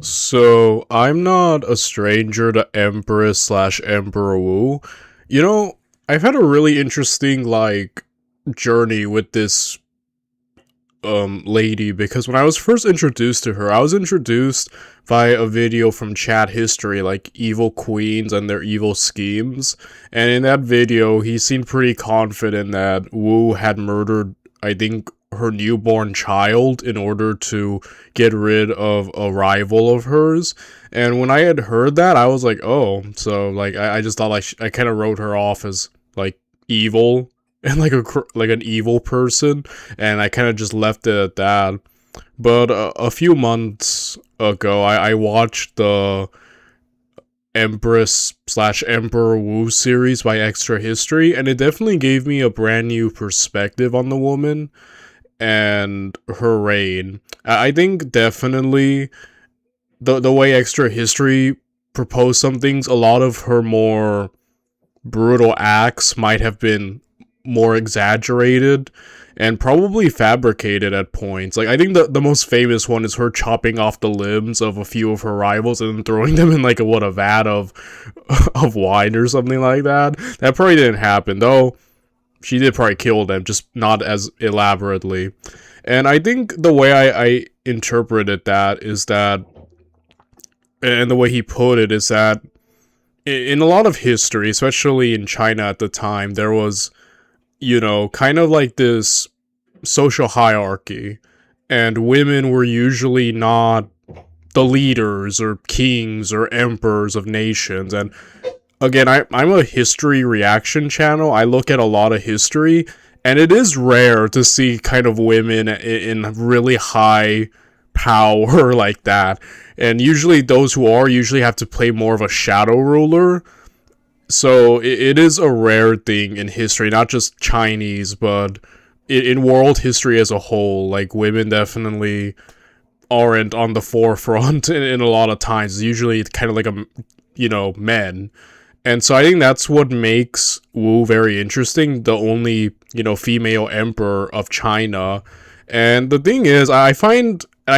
So, I'm not a stranger to Empress slash Emperor Wu. I've had a really interesting, journey with this, lady, because when I was first introduced to her, I was introduced via a video from chat history, like evil queens and their evil schemes. And in that video, he seemed pretty confident that Wu had murdered, I think, her newborn child in order to get rid of a rival of hers. And when I had heard that, I was like, oh, so I just thought I kind of wrote her off as like evil and like an evil person, and I kind of just left it at that. But a few months ago, I watched the Empress slash Emperor Wu series by Extra History, and it definitely gave me a brand new perspective on the woman and her reign. I think definitely the way Extra History proposed some things, a lot of her more brutal acts might have been more exaggerated and probably fabricated at points. Like, I think the most famous one is her chopping off the limbs of a few of her rivals and then throwing them in a vat of of wine or something like that. That probably didn't happen, though. She did probably kill them, just not as elaborately. And I think the way I interpreted that is that, and the way he put it is that, in a lot of history, especially in China at the time, there was, kind of like this social hierarchy, and women were usually not the leaders or kings or emperors of nations. And again, I'm a history reaction channel. I look at a lot of history, and it is rare to see kind of women in really high power like that. And usually those who are usually have to play more of a shadow ruler. So it is a rare thing in history, not just Chinese, but in world history as a whole. Like, women definitely aren't on the forefront in a lot of times. It's usually kind of like men. And so I think that's what makes Wu very interesting, the only, female emperor of China. And the thing is, I've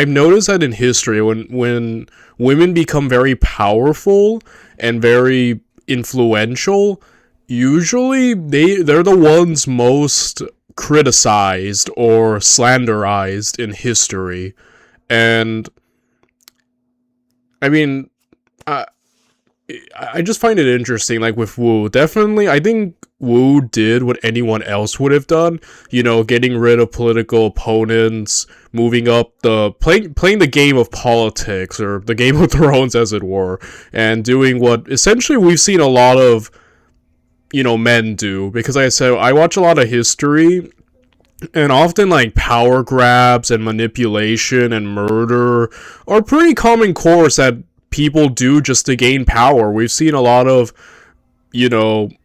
noticed that in history, when women become very powerful and very influential, usually they're the ones most criticized or slanderized in history. And I mean, I just find it interesting, like with Wu. Definitely, I think Wu did what anyone else would have done. Getting rid of political opponents, moving up playing the game of politics, or the Game of Thrones, as it were, and doing what essentially we've seen a lot of, men do. Because like I said, I watch a lot of history, and often, like, power grabs and manipulation and murder are pretty common course that people do just to gain power. We've seen a lot of,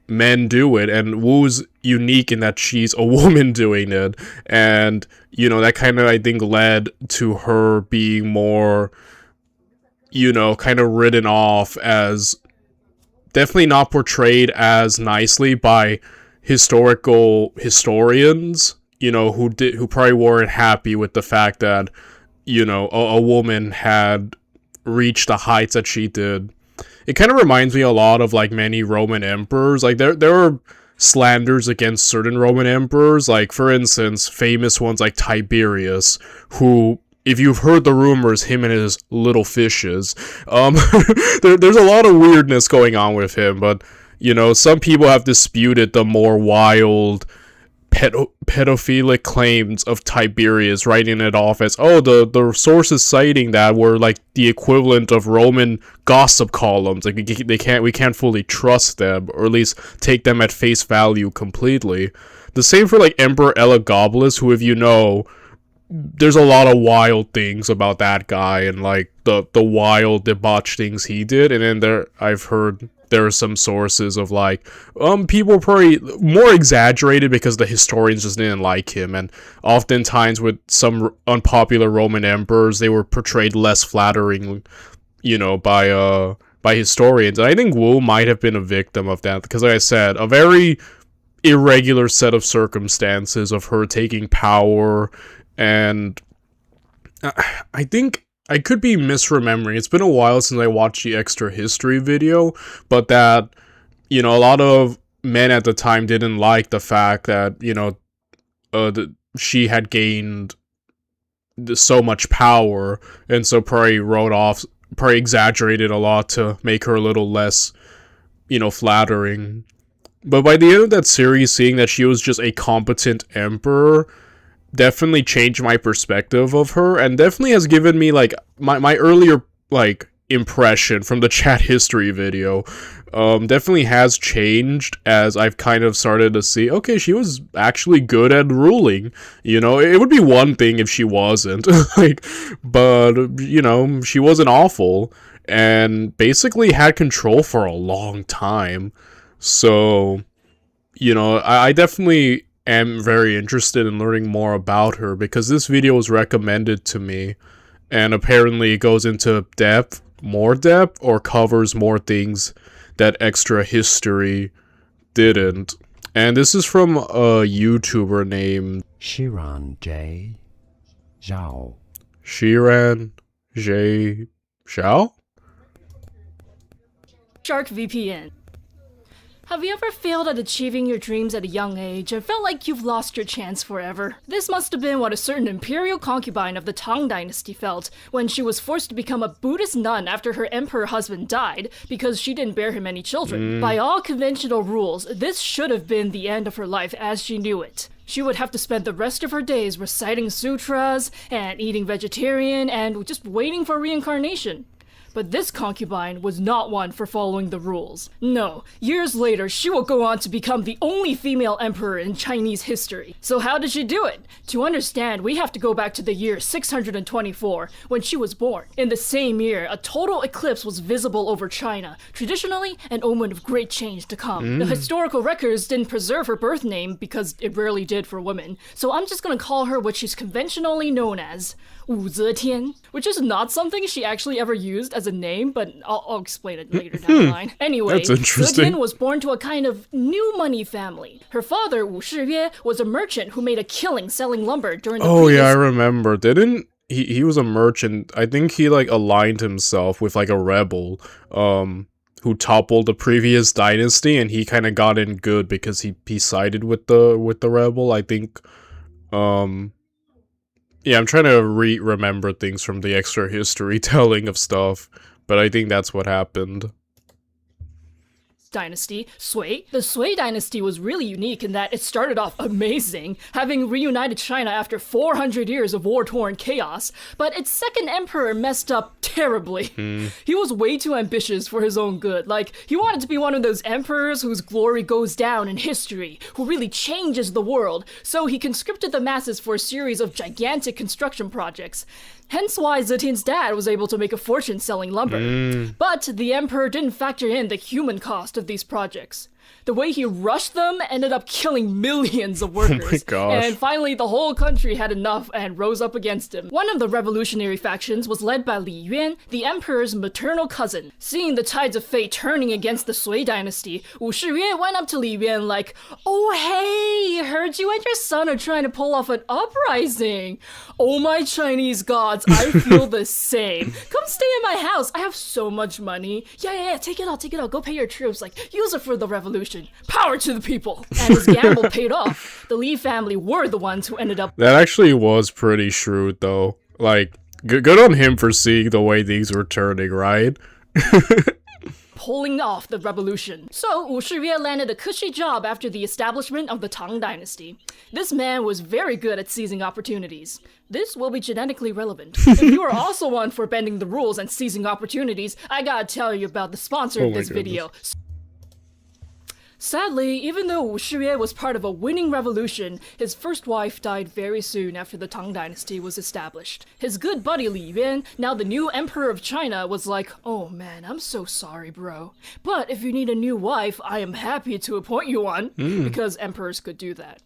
men do it, and Wu's unique in that she's a woman doing it, and, that kind of, I think, led to her being more, kind of written off as definitely not portrayed as nicely by historical historians, who probably weren't happy with the fact that, a woman had reach the heights that she did. It kind of reminds me a lot of, like, many Roman emperors. Like, there are slanders against certain Roman emperors, like, for instance, famous ones like Tiberius, who, if you've heard the rumors, him and his little fishes, there's a lot of weirdness going on with him. But some people have disputed the more wild pedophilic claims of Tiberius, writing it off as, oh, the sources citing that were like the equivalent of Roman gossip columns. Like, we can't fully trust them, or at least take them at face value completely. The same for like Emperor Elagabalus, who, if there's a lot of wild things about that guy, and like the wild debauched things he did. And then I've heard there are some sources of like, people probably more exaggerated because the historians just didn't like him, and oftentimes with some unpopular Roman emperors, they were portrayed less flattering, by historians. And I think Wu might have been a victim of that, because like I said, a very irregular set of circumstances of her taking power. And I think I could be misremembering. It's been a while since I watched the extra history video, but that, a lot of men at the time didn't like the fact that, she had gained so much power, and so probably exaggerated a lot to make her a little less, flattering. But by the end of that series, seeing that she was just a competent emperor definitely changed my perspective of her, and definitely has given me, like, my earlier, like, impression from the chat history video, definitely has changed as I've kind of started to see, okay, she was actually good at ruling, it would be one thing if she wasn't, like, but, she wasn't awful, and basically had control for a long time. So, I definitely am very interested in learning more about her, because this video was recommended to me, and apparently it goes into more depth, or covers more things that extra history didn't. And this is from a YouTuber named Xiran Zhao. Xiran Zhao? Shark VPN. Have you ever failed at achieving your dreams at a young age and felt like you've lost your chance forever? This must have been what a certain imperial concubine of the Tang Dynasty felt when she was forced to become a Buddhist nun after her emperor husband died because she didn't bear him any children. By all conventional rules, this should have been the end of her life as she knew it. She would have to spend the rest of her days reciting sutras and eating vegetarian and just waiting for reincarnation. But this concubine was not one for following the rules. No, years later, she will go on to become the only female emperor in Chinese history. So how did she do it? To understand, we have to go back to the year 624, when she was born. In the same year, a total eclipse was visible over China, traditionally an omen of great change to come. The historical records didn't preserve her birth name because it rarely did for women, so I'm just gonna call her what she's conventionally known as, Zetian, which is not something she actually ever used as a name, but I'll explain it later down the line. Anyway, that's interesting. Zetian was born to a kind of new money family. Her father, Wu Shiyue, was a merchant who made a killing selling lumber during the yeah, I remember. Didn't he was a merchant. I think he, like, aligned himself with, like, a rebel who toppled the previous dynasty, and he kind of got in good because he sided with the rebel. I think yeah, I'm trying to remember things from the extra history telling of stuff, but I think that's what happened. Dynasty, Sui. The Sui dynasty was really unique in that it started off amazing, having reunited China after 400 years of war-torn chaos, but its second emperor messed up terribly. He was way too ambitious for his own good. Like, he wanted to be one of those emperors whose glory goes down in history, who really changes the world, so he conscripted the masses for a series of gigantic construction projects. Hence why Zetian's dad was able to make a fortune selling lumber. But the emperor didn't factor in the human cost of these projects. The way he rushed them ended up killing millions of workers. Oh my gosh. And finally, the whole country had enough and rose up against him. One of the revolutionary factions was led by Li Yuan, the emperor's maternal cousin. Seeing the tides of fate turning against the Sui dynasty, Wu Shiyue went up to Li Yuan like, "Oh hey, heard you and your son are trying to pull off an uprising. Oh my Chinese gods, I feel the same. Come stay in my house, I have so much money. Yeah, take it out, go pay your troops, like, use it for the revolution. Power to the people." And his gamble paid off. The Li family were the ones who ended up— That actually was pretty shrewd, though. Like, good on him for seeing the way things were turning, right? pulling off the revolution. So Wu Shiyue landed a cushy job after the establishment of the Tang Dynasty. This man was very good at seizing opportunities. This will be genetically relevant. If you are also one for bending the rules and seizing opportunities, I gotta tell you about the sponsor of this video. Sadly, even though Wu Shiyue was part of a winning revolution, his first wife died very soon after the Tang Dynasty was established. His good buddy Li Yuan, now the new emperor of China, was like, "Oh man, I'm so sorry, bro. But if you need a new wife, I am happy to appoint you one," because emperors could do that.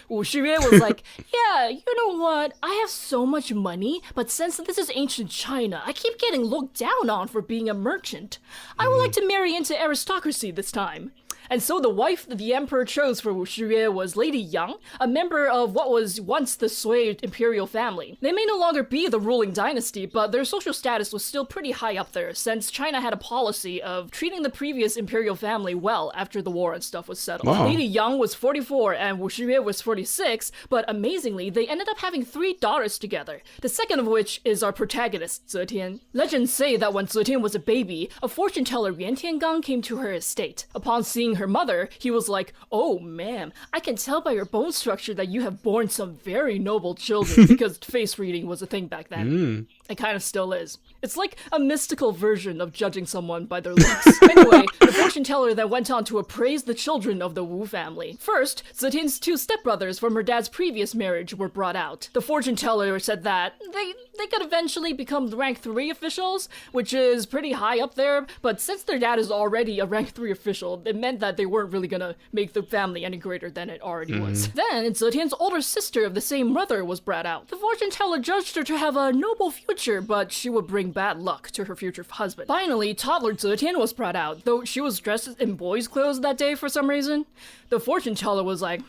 Wu Shiyue was like, "Yeah, you know what? I have so much money, but since this is ancient China, I keep getting looked down on for being a merchant. I would like to marry into aristocracy this time." And so the wife that the emperor chose for Wu Shiyue was Lady Yang, a member of what was once the Sui imperial family. They may no longer be the ruling dynasty, but their social status was still pretty high up there, since China had a policy of treating the previous imperial family well after the war and stuff was settled. Wow. Lady Yang was 44 and Wu Shiyue was 46, but amazingly, they ended up having 3 daughters together, the second of which is our protagonist, Zetian. Legends say that when Zetian was a baby, a fortune teller Yuan Tiangang came to her estate. Upon seeing her mother, he was like, "Oh, ma'am, I can tell by your bone structure that you have borne some very noble children," because face reading was a thing back then. It kind of still is. It's like a mystical version of judging someone by their looks. Anyway, the fortune teller then went on to appraise the children of the Wu family. First, Zetian's 2 stepbrothers from her dad's previous marriage were brought out. The fortune teller said that they could eventually become rank 3 officials, which is pretty high up there, but since their dad is already a rank 3 official, it meant that they weren't really gonna make the family any greater than it already was. Then, Zetian's older sister of the same mother was brought out. The fortune teller judged her to have a noble future, but she would bring bad luck to her future husband. Finally, toddler Zetian was brought out, though she was dressed in boys' clothes that day for some reason. The fortune teller was like,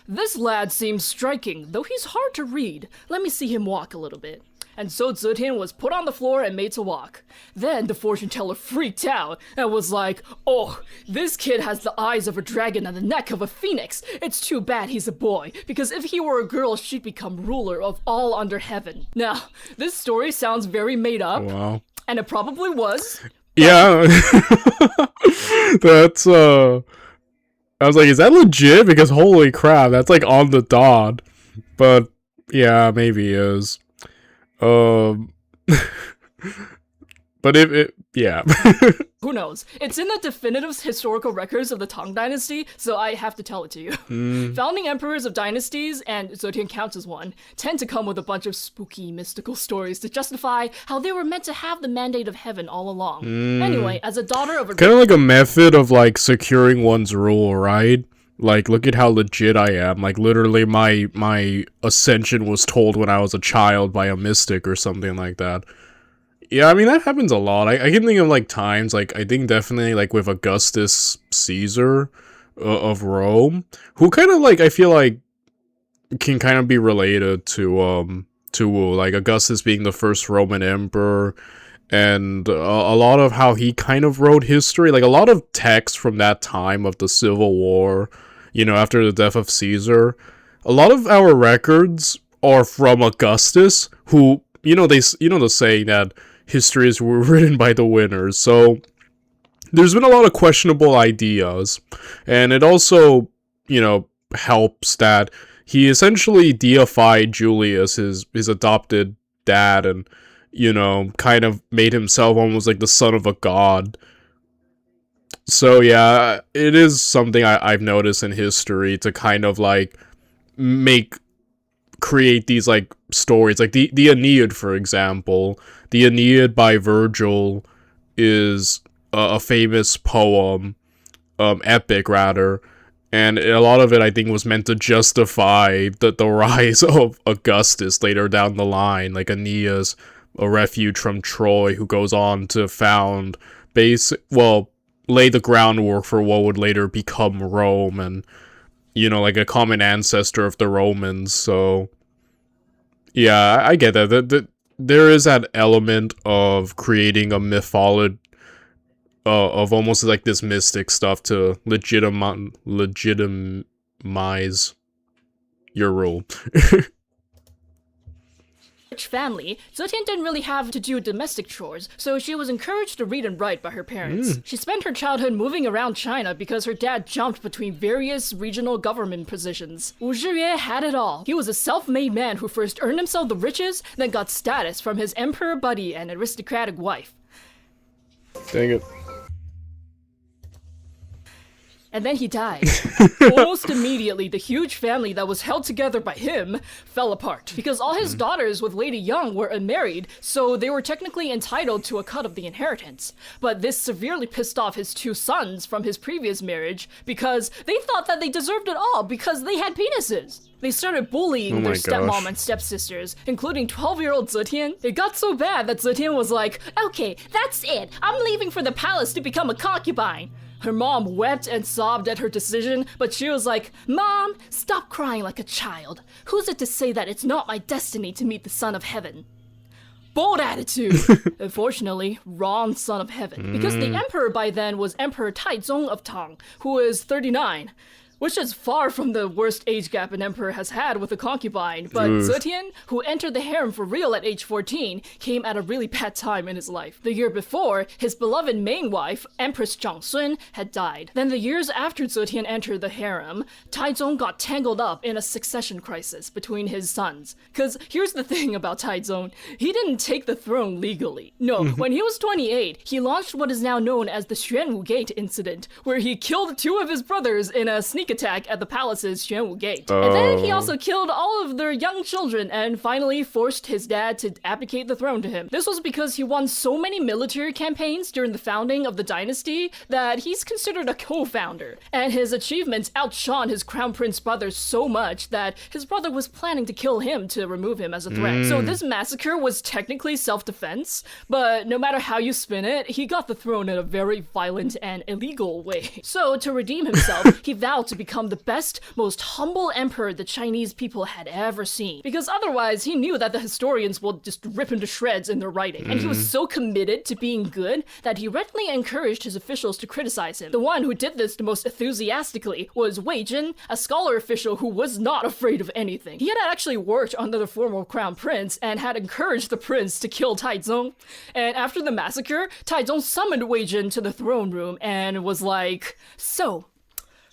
this lad seems striking, though he's hard to read. Let me see him walk a little bit. And so Zetian was put on the floor and made to walk. Then the fortune teller freaked out and was like, "Oh, this kid has the eyes of a dragon and the neck of a phoenix. It's too bad he's a boy, because if he were a girl, she'd become ruler of all under heaven." Now, this story sounds very made up, Wow. and it probably was. Yeah. That's, I was like, is that legit? Because holy crap, that's like on the dot. But, yeah, maybe is. But yeah. Who knows? It's in the definitive historical records of the Tang Dynasty, so I have to tell it to you. Founding emperors of dynasties, and Zetian counts as one, tend to come with a bunch of spooky, mystical stories to justify how they were meant to have the mandate of heaven all along. Anyway, as a daughter of a... Kind of like a method of, like, securing one's rule, right? Like, look at how legit I am. Like, literally, my ascension was told when I was a child by a mystic or something like that. Yeah, I mean, that happens a lot. I can think of, like, times, like, I think definitely, like, with Augustus Caesar of Rome, who kind of, like, I feel like can kind of be related to Wu. Like, Augustus being the first Roman emperor, and a lot of how he kind of wrote history. Like, a lot of text from that time of the Civil War, you know, after the death of Caesar, a lot of our records are from Augustus, who, you know, the saying that history is written by the winners. So there's been a lot of questionable ideas, and it also, you know, helps that he essentially deified Julius, his adopted dad, and, you know, kind of made himself almost like the son of a god. So yeah, it is something I've noticed in history to kind of like create these like stories, like the Aeneid, for example. The Aeneid by Virgil is a famous poem, epic rather, and a lot of it I think was meant to justify the rise of Augustus later down the line, like Aeneas, a refuge from Troy, who goes on to found lay the groundwork for what would later become Rome, and, you know, like a common ancestor of the Romans. So yeah, I get that. There is that element of creating a mythology of almost like this mystic stuff to legitimize your rule. Rich family, Zetian didn't really have to do domestic chores, so she was encouraged to read and write by her parents. She spent her childhood moving around China because her dad jumped between various regional government positions. Wu Zhiyue had it all. He was a self-made man who first earned himself the riches, then got status from his emperor buddy and aristocratic wife. Dang it. And then he died. Almost immediately, the huge family that was held together by him fell apart, because all his daughters with Lady Yang were unmarried, so they were technically entitled to a cut of the inheritance. But this severely pissed off his 2 sons from his previous marriage, because they thought that they deserved it all because they had penises. They started bullying their stepmom and stepsisters, including 12-year-old Zetian. It got so bad that Zetian was like, "Okay, that's it. I'm leaving for the palace to become a concubine." Her mom wept and sobbed at her decision, but she was like, "Mom, stop crying like a child. Who's it to say that it's not my destiny to meet the Son of Heaven?" Bold attitude! Unfortunately, wrong Son of Heaven. Because the emperor by then was Emperor Taizong of Tang, who is 39. Which is far from the worst age gap an emperor has had with a concubine, but Zetian, who entered the harem for real at age 14, came at a really bad time in his life. The year before, his beloved main wife, Empress Zhang had died. Then the years after Zetian entered the harem, Taizong got tangled up in a succession crisis between his sons. Cause here's the thing about Taizong, he didn't take the throne legally. No, when he was 28, he launched what is now known as the Xuanwu Gate incident, where he killed 2 of his brothers in a sneak attack at the palace's Xuanwu Gate. And then he also killed all of their young children and finally forced his dad to abdicate the throne to him. This was because he won so many military campaigns during the founding of the dynasty that he's considered a co-founder. And his achievements outshone his crown prince brother so much that his brother was planning to kill him to remove him as a threat. So this massacre was technically self-defense, but no matter how you spin it, he got the throne in a very violent and illegal way. So to redeem himself, he vowed to become the best, most humble emperor the Chinese people had ever seen. Because otherwise, he knew that the historians will just rip him to shreds in their writing. And he was so committed to being good that he readily encouraged his officials to criticize him. The one who did this the most enthusiastically was Wei Jin, a scholar official who was not afraid of anything. He had actually worked under the former crown prince and had encouraged the prince to kill Taizong. And after the massacre, Taizong summoned Wei Jin to the throne room and was like, "So,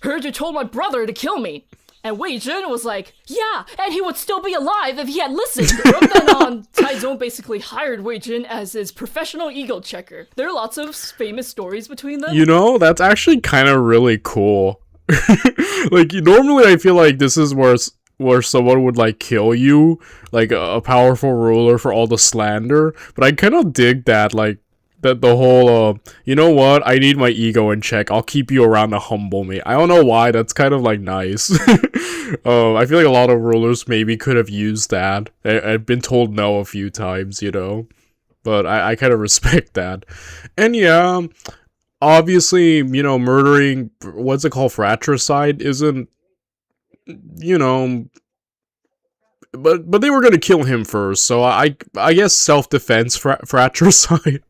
heard you told my brother to kill me." And Wei Jin was like, "Yeah, and he would still be alive if he had listened." From then on, Taizong basically hired Wei Jin as his professional ego checker. There are lots of famous stories between them. You know, that's actually kind of really cool. Like, normally I feel like this is where someone would like kill you, like a powerful ruler for all the slander. But I kind of dig that, like, that the whole, you know what, I need my ego in check, I'll keep you around to humble me. I don't know why, that's kind of like nice. I feel like a lot of rulers maybe could have used that. I've been told no a few times, you know, but I kind of respect that. And yeah, obviously, you know, murdering, what's it called, fratricide isn't, you know, but they were gonna kill him first, so I guess self-defense fratricide.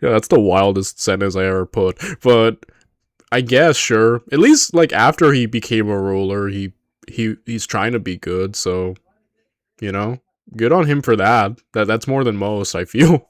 Yeah, that's the wildest sentence I ever put. But I guess, sure. At least, like, after he became a ruler, he's trying to be good, so, you know, good on him for that. That's more than most, I feel.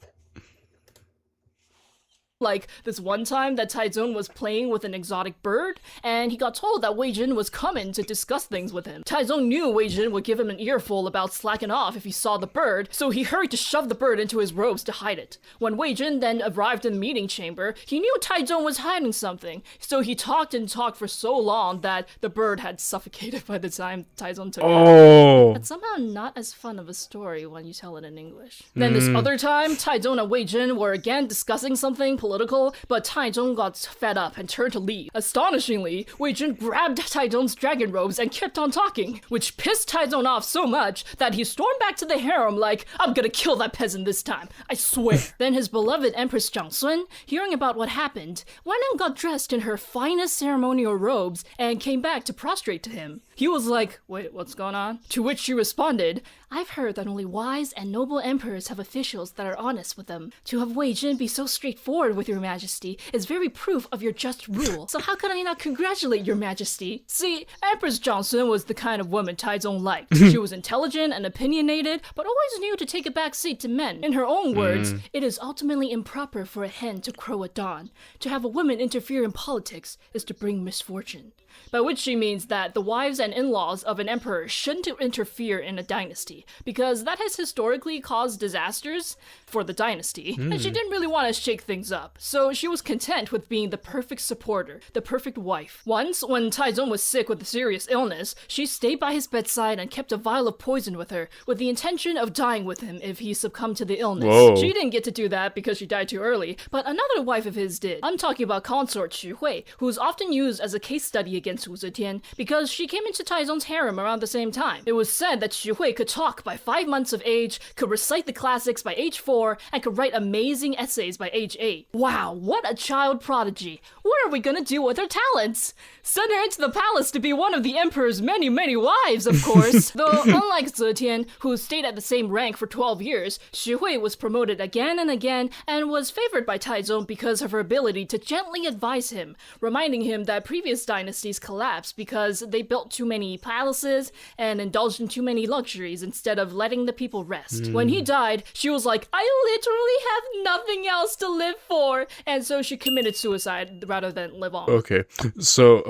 Like, this one time that Taizong was playing with an exotic bird, and he got told that Wei Jin was coming to discuss things with him. Taizong knew Wei Jin would give him an earful about slacking off if he saw the bird, so he hurried to shove the bird into his robes to hide it. When Wei Jin then arrived in the meeting chamber, he knew Taizong was hiding something, so he talked and talked for so long that the bird had suffocated by the time Taizong took it. That's somehow not as fun of a story when you tell it in English. Then this other time, Taizong and Wei Jin were again discussing something political, but Taizong got fed up and turned to leave. Astonishingly, Wei Jin grabbed Taizong's dragon robes and kept on talking, which pissed Taizong off so much that he stormed back to the harem like, "I'm gonna kill that peasant this time, I swear." Then his beloved Empress Zhang, hearing about what happened, went and got dressed in her finest ceremonial robes and came back to prostrate to him. He was like, "Wait, what's going on?" To which she responded, "I've heard that only wise and noble emperors have officials that are honest with them. To have Wei Jin be so straightforward with your majesty is very proof of your just rule. So how could I not congratulate your majesty?" See, Empress Zhang was the kind of woman Taizong liked. She was intelligent and opinionated, but always knew to take a back seat to men. In her own words, "It is ultimately improper for a hen to crow at dawn. To have a woman interfere in politics is to bring misfortune." By which she means that the wives and in-laws of an emperor shouldn't interfere in a dynasty, because that has historically caused disasters for the dynasty, and she didn't really want to shake things up, so she was content with being the perfect supporter, the perfect wife. Once, when Taizong was sick with a serious illness, she stayed by his bedside and kept a vial of poison with her, with the intention of dying with him if he succumbed to the illness. Whoa. She didn't get to do that because she died too early, but another wife of his did. I'm talking about consort Xu Hui, who was often used as a case study against Wu Zetian because she came into into Taizong's harem around the same time. It was said that Xu Hui could talk by 5 months of age, could recite the classics by age 4, and could write amazing essays by age 8. Wow, what a child prodigy. What are we gonna do with her talents? Send her into the palace to be one of the emperor's many, many wives, of course. Though, unlike Zetian, who stayed at the same rank for 12 years, Xu Hui was promoted again and again and was favored by Taizong because of her ability to gently advise him, reminding him that previous dynasties collapsed because they built too many palaces and indulged in too many luxuries instead of letting the people rest. When he died, she was like, I literally have nothing else to live for, and so she committed suicide rather than live on. Okay, so,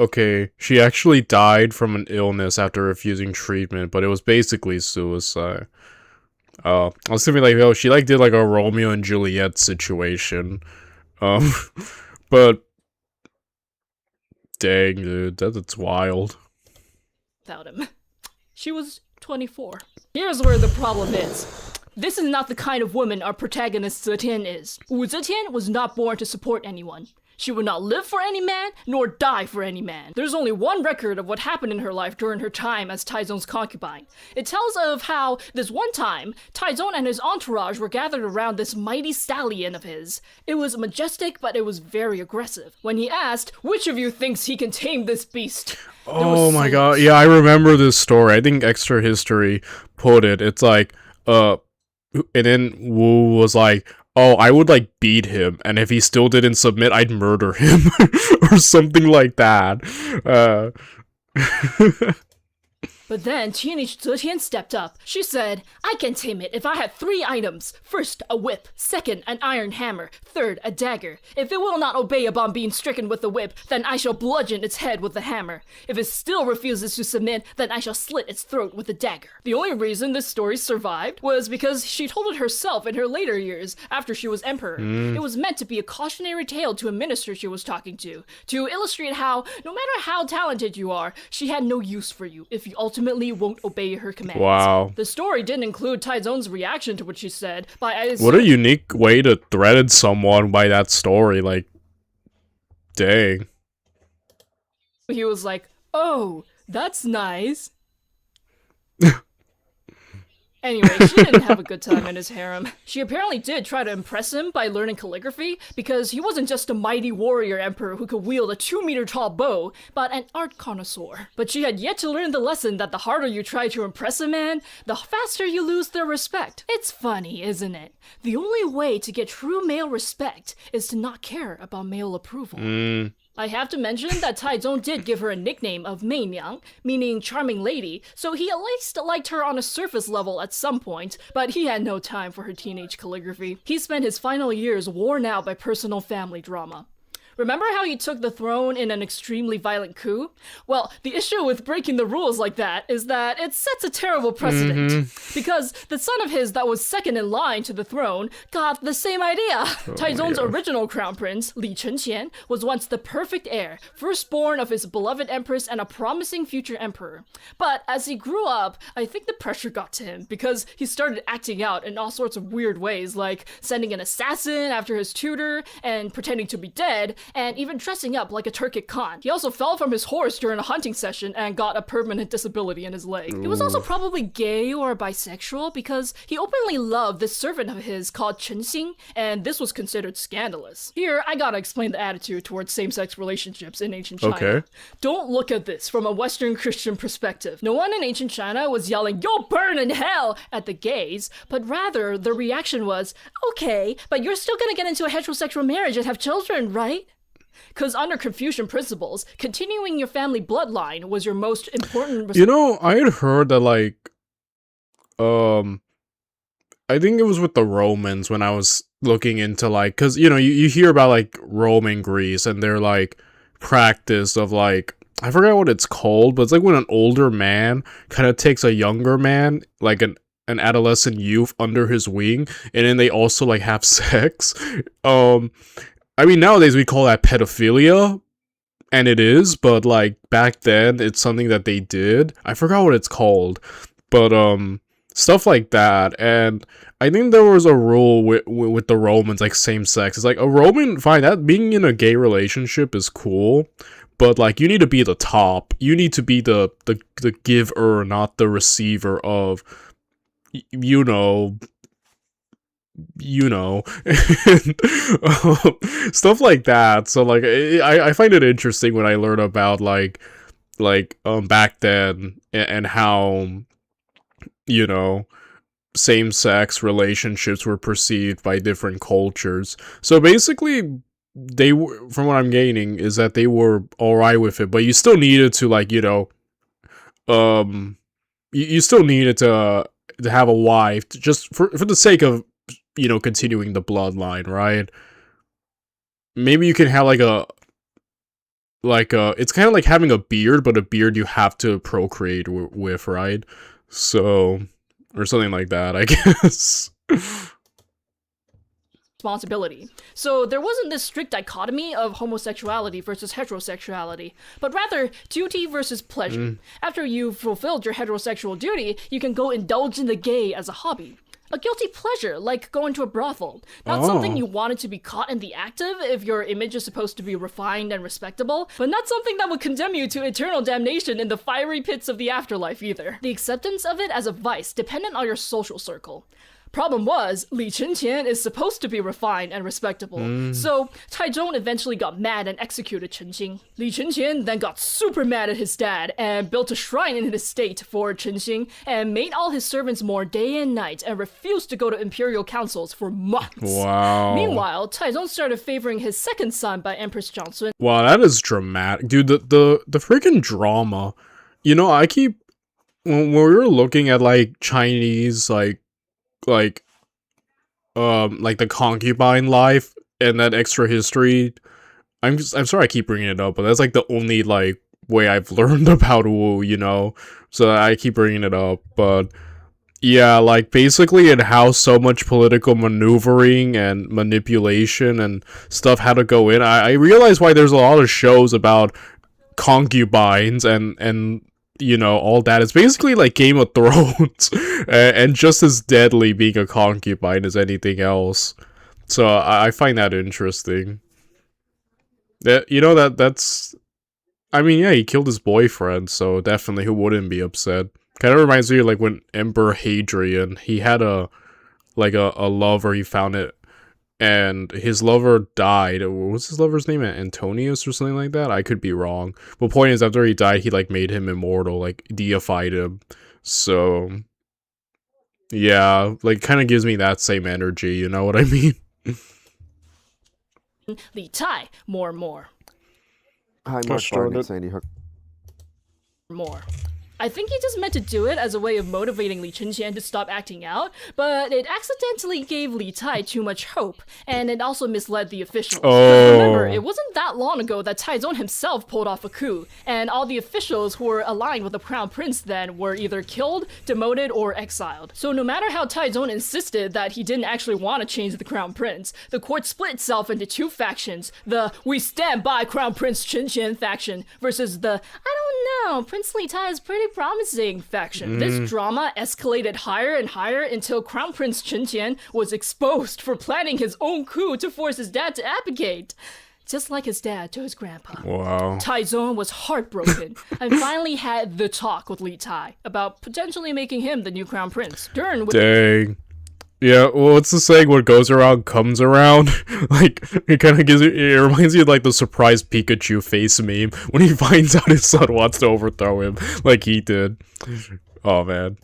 she actually died from an illness after refusing treatment, but it was basically suicide. I was thinking like, oh, she like did like a Romeo and Juliet situation. But dang, dude, that's wild. Without him. She was 24. Here's where the problem is. This is not the kind of woman our protagonist Zetian is. Zetian was not born to support anyone. She would not live for any man, nor die for any man. There's only one record of what happened in her life during her time as Taizong's concubine. It tells of how, this one time, Taizong and his entourage were gathered around this mighty stallion of his. It was majestic, but it was very aggressive. When he asked, which of you thinks he can tame this beast? Oh my god, yeah, I remember this story. I think Extra History put it. It's like, and then Wu was like, oh, I would like beat him, and if he still didn't submit, I'd murder him, or something like that. But then teenage Zetian stepped up. She said, I can tame it if I had 3 items. First, a whip. Second, an iron hammer. Third, a dagger. If it will not obey upon being stricken with the whip, then I shall bludgeon its head with the hammer. If it still refuses to submit, then I shall slit its throat with the dagger. The only reason this story survived was because she told it herself in her later years, after she was emperor. It was meant to be a cautionary tale to a minister she was talking to illustrate how, no matter how talented you are, she had no use for you if you ultimately won't obey her commands. Wow. The story didn't include Taizong's reaction to what she said, but what a unique way to threaten someone by that story, like, dang. He was like, oh, that's nice. Anyway, she didn't have a good time in his harem. She apparently did try to impress him by learning calligraphy, because he wasn't just a mighty warrior emperor who could wield a 2-meter-tall bow, but an art connoisseur. But she had yet to learn the lesson that the harder you try to impress a man, the faster you lose their respect. It's funny, isn't it? The only way to get true male respect is to not care about male approval. I have to mention that Taizong did give her a nickname of Meinyang, meaning charming lady, so he at least liked her on a surface level at some point, but he had no time for her teenage calligraphy. He spent his final years worn out by personal family drama. Remember how he took the throne in an extremely violent coup? Well, the issue with breaking the rules like that is that it sets a terrible precedent. Because the son of his that was second in line to the throne got the same idea. Taizong's original crown prince, Li Chenqian, was once the perfect heir, firstborn of his beloved empress and a promising future emperor. But as he grew up, I think the pressure got to him because he started acting out in all sorts of weird ways, like sending an assassin after his tutor and pretending to be dead, and even dressing up like a Turkic Khan. He also fell from his horse during a hunting session and got a permanent disability in his leg. He was also probably gay or bisexual because he openly loved this servant of his called Chen Xing, and this was considered scandalous. Here, I gotta explain the attitude towards same-sex relationships in ancient China. Okay. Don't look at this from a Western Christian perspective. No one in ancient China was yelling, "You'll burn in hell!" at the gays, but rather the reaction was, okay, but you're still gonna get into a heterosexual marriage and have children, right? Because under Confucian principles, continuing your family bloodline was your most important... You know, I had heard that, like, I think it was with the Romans when I was looking into, like, because, you know, you hear about, like, Roman Greece and their, like, practice of, like, I forgot what it's called, but it's like when an older man kind of takes a younger man, like an adolescent youth under his wing, and then they also, like, have sex. I mean, nowadays we call that pedophilia, and it is, but, like, back then, it's something that they did. I forgot what it's called, but, stuff like that, and I think there was a rule with the Romans, like, same sex. It's like, a Roman, fine, that being in a gay relationship is cool, but like you need to be the top. You need to be the giver, not the receiver of you know stuff like that. So like I find it interesting when I learn about back then and how same-sex relationships were perceived by different cultures. So basically they were, from what I'm gaining, is that they were alright with it, but you still needed to you still needed to have a wife, just for the sake of continuing the bloodline, right? Maybe you can have it's kind of like having a beard, but a beard you have to procreate with, right? So, or something like that, I guess. Responsibility. So there wasn't this strict dichotomy of homosexuality versus heterosexuality, but rather duty versus pleasure. After you've fulfilled your heterosexual duty, you can go indulge in the gay as a hobby. A guilty pleasure, like going to a brothel. Not something you wanted to be caught in the act of if your image is supposed to be refined and respectable, but not something that would condemn you to eternal damnation in the fiery pits of the afterlife either. The acceptance of it as a vice dependent on your social circle. Problem was, Li Chenqian is supposed to be refined and respectable, so Taizong eventually got mad and executed Chenxing. Li Chenqian then got super mad at his dad and built a shrine in his estate for Chenxing and made all his servants mourn day and night and refused to go to imperial councils for months. Wow. Meanwhile, Taizong started favoring his second son by Empress Jiangsun. Wow, that is dramatic. Dude, the freaking drama. I keep, when we were looking at Chinese the concubine life and that extra history, I'm sorry I keep bringing it up, but that's the only way I've learned about Wu, so I keep bringing it up. But yeah, basically it housed so much political maneuvering and manipulation and stuff had to go in. I realize why there's a lot of shows about concubines and all that. It's basically like Game of Thrones, and just as deadly being a concubine as anything else. So I find that interesting. That's. I mean, yeah, he killed his boyfriend, so definitely, who wouldn't be upset? Kind of reminds me of when Emperor Hadrian, he had a lover, he found it, and his lover died. What was his lover's name? Antonius or something like that? I could be wrong. But point is, after he died, he made him immortal, deified him. So yeah, kind of gives me that same energy, you know what I mean? Li Tai, more. Hi, Mark Barney, Sandy Hook. More. I think he just meant to do it as a way of motivating Li Chenqian to stop acting out, but it accidentally gave Li Tai too much hope, and it also misled the officials. Remember, it wasn't that long ago that Taizong himself pulled off a coup, and all the officials who were aligned with the crown prince then were either killed, demoted, or exiled. So no matter how Taizong insisted that he didn't actually want to change the crown prince, the court split itself into two factions, the "We stand by Crown Prince Chenqian" faction versus the "I don't know, Prince Li Tai is pretty promising" faction. This drama escalated higher and higher until Crown Prince Chenqian was exposed for planning his own coup to force his dad to abdicate. Just like his dad to his grandpa. Wow. Taizong was heartbroken and finally had the talk with Li Tai about potentially making him the new crown prince. Dang. Yeah, well, what's the saying? What goes around comes around. It kind of gives you. It reminds you of the surprise Pikachu face meme when he finds out his son wants to overthrow him, like he did. Oh man.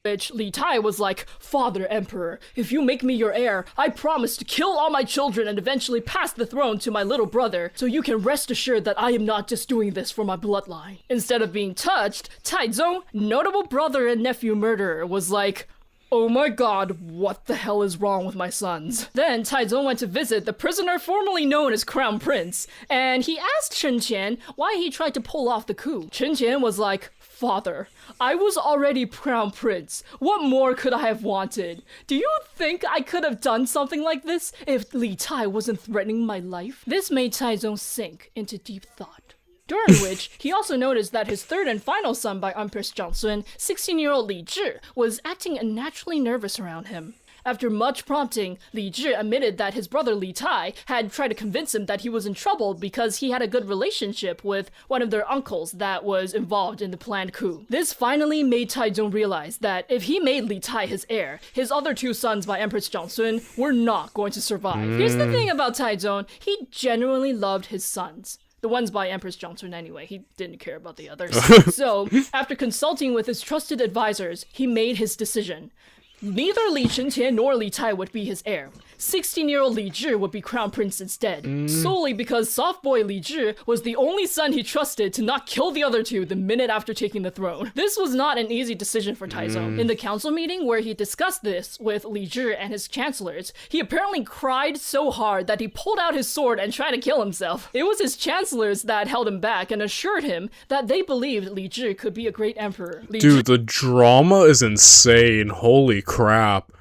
Which Li Tai was like, "Father Emperor, if you make me your heir, I promise to kill all my children and eventually pass the throne to my little brother, so you can rest assured that I am not just doing this for my bloodline." Instead of being touched, Taizong, notable brother and nephew murderer, was like, "Oh my god, what the hell is wrong with my sons?" Then Taizong went to visit the prisoner formerly known as Crown Prince, and he asked Chenqian why he tried to pull off the coup. Chenqian was like, "Father, I was already Crown Prince. What more could I have wanted? Do you think I could have done something like this if Li Tai wasn't threatening my life?" This made Taizong sink into deep thought. During which, he also noticed that his third and final son by Empress Jiangsun, 16-year-old Li Zhi, was acting unnaturally nervous around him. After much prompting, Li Zhi admitted that his brother Li Tai had tried to convince him that he was in trouble because he had a good relationship with one of their uncles that was involved in the planned coup. This finally made Taizong realize that if he made Li Tai his heir, his other two sons by Empress Zhangsun were not going to survive. Here's the thing about Taizong, he genuinely loved his sons. The ones by Empress Zhangsun anyway, he didn't care about the others. So, after consulting with his trusted advisors, he made his decision. Neither Li Chenqian nor Li Tai would be his heir. 16-year-old Li Zhi would be crown prince instead, solely because soft boy Li Zhi was the only son he trusted to not kill the other two the minute after taking the throne. This was not an easy decision for Taizong. In the council meeting where he discussed this with Li Zhi and his chancellors, he apparently cried so hard that he pulled out his sword and tried to kill himself. It was his chancellors that held him back and assured him that they believed Li Zhi could be a great emperor. Dude, the drama is insane. Holy crap.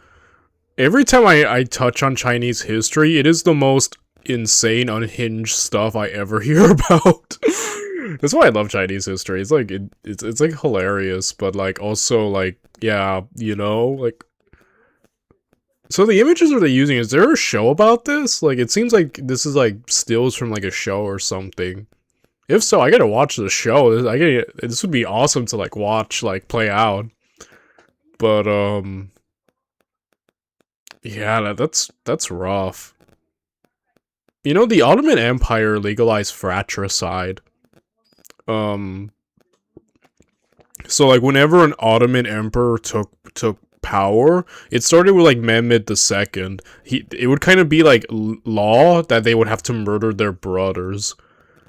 Every time I touch on Chinese history, it is the most insane, unhinged stuff I ever hear about. That's why I love Chinese history. It's like it's like hilarious, but like also like, yeah, you know, like. So the images are they using? Is there a show about this? Like, it seems like this is like stills from like a show or something. If so, I gotta watch the show. This would be awesome to like watch like play out. But yeah, that's rough. You know, the Ottoman Empire legalized fratricide. So like whenever an Ottoman emperor took power, it started with like Mehmed II. It would kind of be like law that they would have to murder their brothers,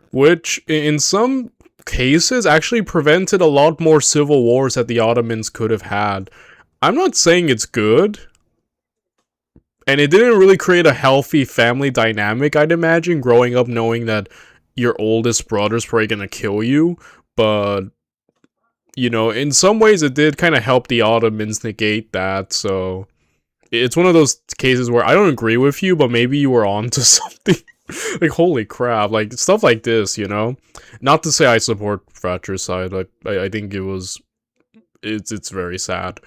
which in some cases actually prevented a lot more civil wars that the Ottomans could have had. I'm not saying it's good. And it didn't really create a healthy family dynamic, I'd imagine, growing up knowing that your oldest brother's probably gonna kill you. But, you know, in some ways it did kind of help the Ottomans negate that, so. It's one of those cases where I don't agree with you, but maybe you were onto something. Like, holy crap, like, stuff like this, you know? Not to say I support fratricide, I think it's very sad.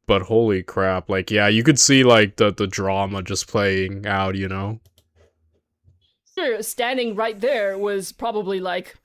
But holy crap, like, yeah, you could see, like, the drama just playing out, you know? Sure, standing right there was probably like...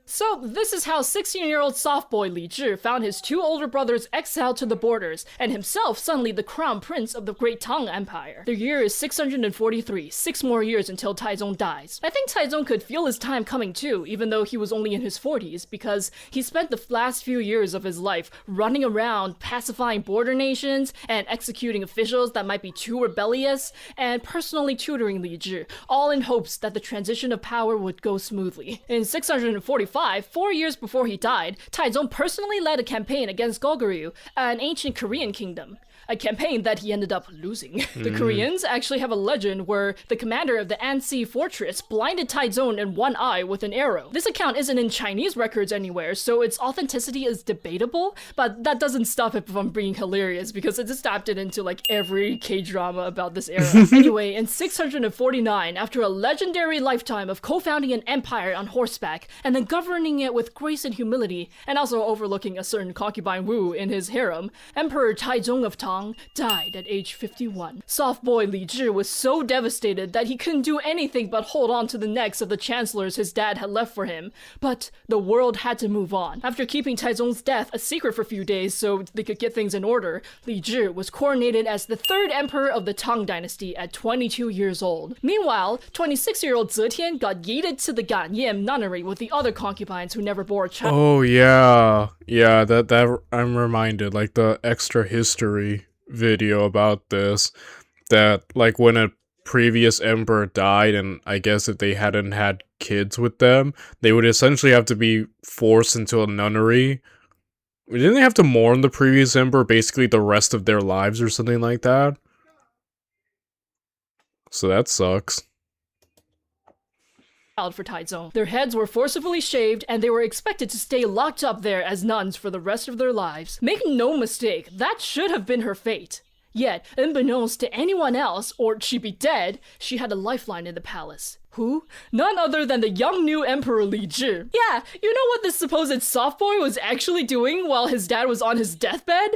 So, this is how 16-year-old soft boy Li Zhi found his two older brothers exiled to the borders, and himself suddenly the crown prince of the Great Tang Empire. The year is 643, 6 more years until Taizong dies. I think Taizong could feel his time coming too, even though he was only in his 40s, because he spent the last few years of his life running around pacifying border nations and executing officials that might be too rebellious, and personally tutoring Li Zhi, all in hopes that the transition of power would go smoothly. In 645, 4 years before he died, Taizong personally led a campaign against Goguryeo, an ancient Korean kingdom. A campaign that he ended up losing. The Koreans actually have a legend where the commander of the Ansi fortress blinded Taizong in one eye with an arrow. This account isn't in Chinese records anywhere, so its authenticity is debatable, but that doesn't stop it from being hilarious because it just tapped it into like every K-drama about this era. Anyway, in 649, after a legendary lifetime of co-founding an empire on horseback and then governing it with grace and humility, and also overlooking a certain concubine Wu in his harem, Emperor Taizong of Tang died at age 51. Soft boy Li Zhi was so devastated that he couldn't do anything but hold on to the necks of the chancellors his dad had left for him. But the world had to move on. After keeping Taizong's death a secret for a few days so they could get things in order, Li Zhi was coronated as the third emperor of the Tang dynasty at 22 years old. Meanwhile, 26-year-old Zetian got yeeted to the Ganyem nunnery with the other concubines who never bore a child. Oh yeah, that I'm reminded, like the extra history video about this, that like when a previous emperor died, and I guess if they hadn't had kids with them, they would essentially have to be forced into a nunnery. Didn't they have to mourn the previous emperor basically the rest of their lives or something like that? So that sucks. For Taizong. Their heads were forcibly shaved, and they were expected to stay locked up there as nuns for the rest of their lives. Make no mistake, that should have been her fate. Yet, unbeknownst to anyone else, or she'd be dead, she had a lifeline in the palace. Who? None other than the young new Emperor Li Zhi. Yeah, you know what this supposed soft boy was actually doing while his dad was on his deathbed?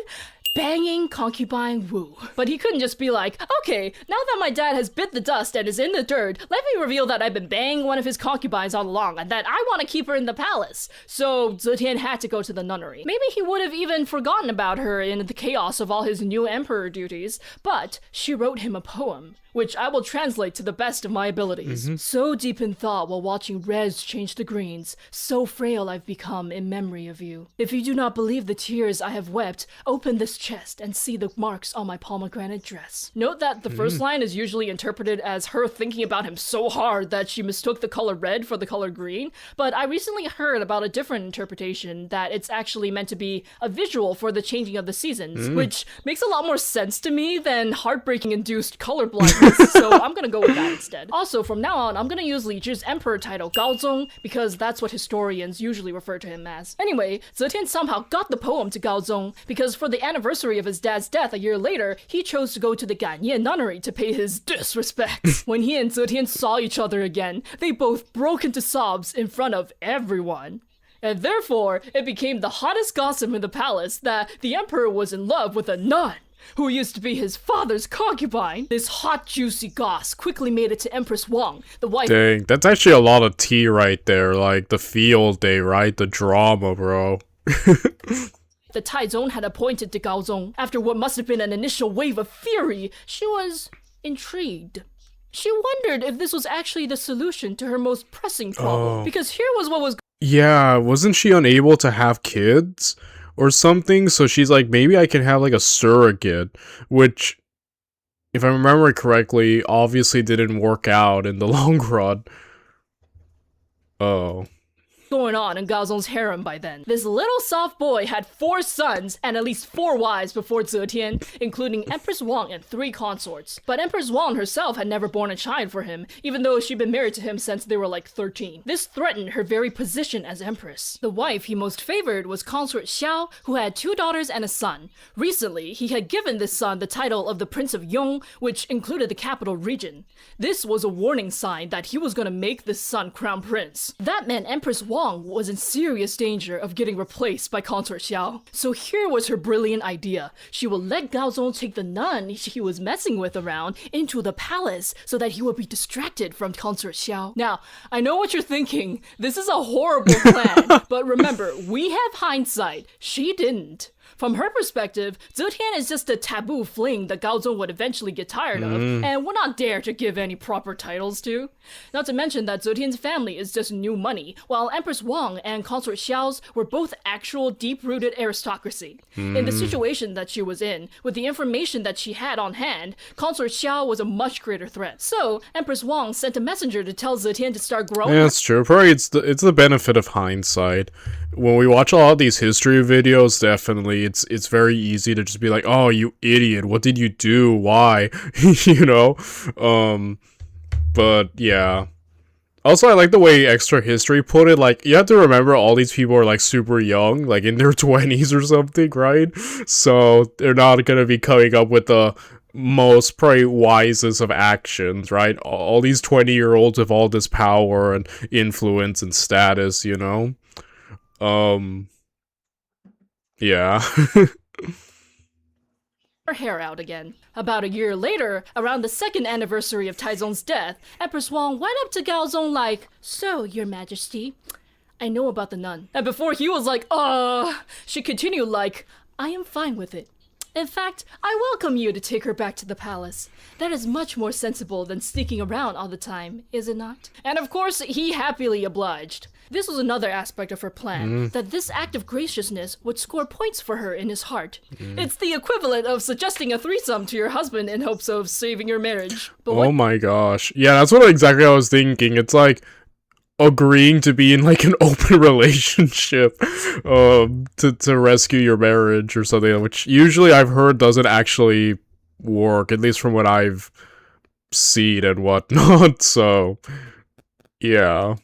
Banging concubine Wu. But he couldn't just be like, okay, now that my dad has bit the dust and is in the dirt, let me reveal that I've been banging one of his concubines all along and that I want to keep her in the palace. So Zetian had to go to the nunnery. Maybe he would have even forgotten about her in the chaos of all his new emperor duties, but she wrote him a poem, which I will translate to the best of my abilities. So deep in thought while watching reds change to greens, so frail I've become in memory of you. If you do not believe the tears I have wept, open this chest and see the marks on my pomegranate dress. Note that the first line is usually interpreted as her thinking about him so hard that she mistook the color red for the color green, but I recently heard about a different interpretation that it's actually meant to be a visual for the changing of the seasons, which makes a lot more sense to me than heartbreaking-induced color blindness. So I'm gonna go with that instead. Also, from now on, I'm gonna use Li Zhi's emperor title, Gaozong, because that's what historians usually refer to him as. Anyway, Zetian somehow got the poem to Gaozong, because for the anniversary of his dad's death a year later, he chose to go to the Ganye nunnery to pay his disrespects. When he and Zetian saw each other again, they both broke into sobs in front of everyone. And therefore, it became the hottest gossip in the palace that the emperor was in love with a nun who used to be his father's concubine. This hot, juicy goss quickly made it to Empress Wang, the wife— Dang, that's actually a lot of tea right there. Like, the field day, right? The drama, bro. the Taizong had appointed to Gaozong. After what must have been an initial wave of fury, she was intrigued. She wondered if this was actually the solution to her most pressing problem, because here was what was— Yeah, wasn't she unable to have kids or something? So she's like, maybe I can have like a surrogate, which, if I remember correctly, obviously didn't work out in the long run. Oh. going on in Gaozong's harem by then. This little soft boy had 4 sons and at least 4 wives before Zetian, including Empress Wang and 3 consorts. But Empress Wang herself had never born a child for him, even though she'd been married to him since they were like 13. This threatened her very position as empress. The wife he most favored was consort Xiao, who had 2 daughters and a son. Recently, he had given this son the title of the Prince of Yong, which included the capital region. This was a warning sign that he was going to make this son crown prince. That meant Empress Wang was in serious danger of getting replaced by consort Xiao. So here was her brilliant idea. She would let Gaozong take the nun he was messing with around into the palace so that he would be distracted from consort Xiao. Now, I know what you're thinking. This is a horrible plan, but remember, we have hindsight. She didn't. From her perspective, Zetian is just a taboo fling that Gaozong would eventually get tired of, and would not dare to give any proper titles to. Not to mention that Zetian's family is just new money, while Empress Wang and consort Xiao's were both actual deep-rooted aristocracy. In the situation that she was in, with the information that she had on hand, consort Xiao was a much greater threat. So, Empress Wang sent a messenger to tell Zetian to start growing— Yeah, that's true. Probably it's the benefit of hindsight. When we watch a lot of these history videos, definitely, it's very easy to just be like, oh, you idiot, what did you do? Why? You know? But, yeah. Also, I like the way Extra History put it, like, you have to remember all these people are, like, super young, like, in their 20s or something, right? So, they're not gonna be coming up with the most, probably, wisest of actions, right? All these 20-year-olds with all this power and influence and status, you know? Yeah. her hair out again. About a year later, around the 2nd anniversary of Taizong's death, Empress Wang went up to Gaozong like, "So, your majesty, I know about the nun." And before he was like, she continued like, "I am fine with it. In fact, I welcome you to take her back to the palace. That is much more sensible than sneaking around all the time, is it not?" And of course, he happily obliged. This was another aspect of her plan, that this act of graciousness would score points for her in his heart. It's the equivalent of suggesting a threesome to your husband in hopes of saving your marriage. But oh my gosh. Yeah, that's what exactly I was thinking. It's like agreeing to be in like an open relationship to rescue your marriage or something, which usually I've heard doesn't actually work, at least from what I've seen and whatnot. So yeah.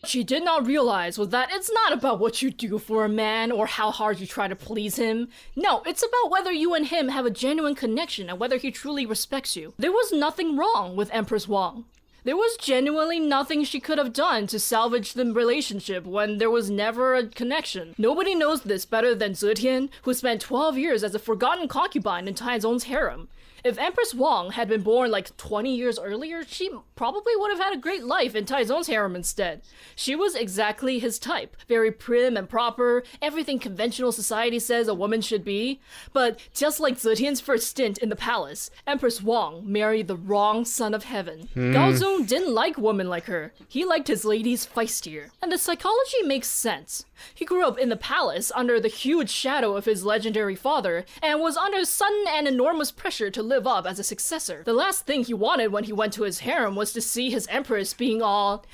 What she did not realize was that it's not about what you do for a man or how hard you try to please him. No, it's about whether you and him have a genuine connection and whether he truly respects you. There was nothing wrong with Empress Wang. There was genuinely nothing she could have done to salvage the relationship when there was never a connection. Nobody knows this better than Zetian, who spent 12 years as a forgotten concubine in Taizong's harem. If Empress Wang had been born like 20 years earlier, she probably would have had a great life in Taizong's harem instead. She was exactly his type, very prim and proper, everything conventional society says a woman should be. But just like Zetian's first stint in the palace, Empress Wang married the wrong son of heaven. Gaozong didn't like women like her. He liked his ladies feistier. And the psychology makes sense. He grew up in the palace under the huge shadow of his legendary father, and was under sudden and enormous pressure to live up as a successor. The last thing he wanted when he went to his harem was to see his empress being all,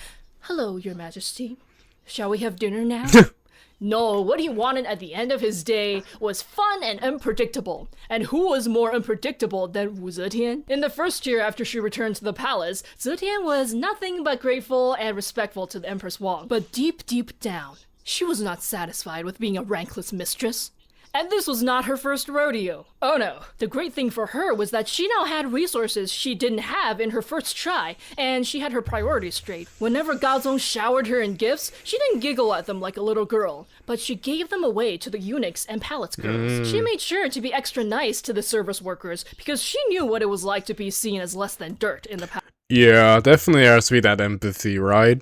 "Hello, your majesty. Shall we have dinner now?" No, what he wanted at the end of his day was fun and unpredictable. And who was more unpredictable than Wu Zetian? In the first year after she returned to the palace, Zetian was nothing but grateful and respectful to the Empress Wang. But deep, deep down, she was not satisfied with being a rankless mistress. And this was not her first rodeo. Oh no. The great thing for her was that she now had resources she didn't have in her first try, and she had her priorities straight. Whenever Gaozong showered her in gifts, she didn't giggle at them like a little girl, but she gave them away to the eunuchs and palace girls. She made sure to be extra nice to the service workers, because she knew what it was like to be seen as less than dirt in the palace. Yeah, definitely has to be that empathy, right?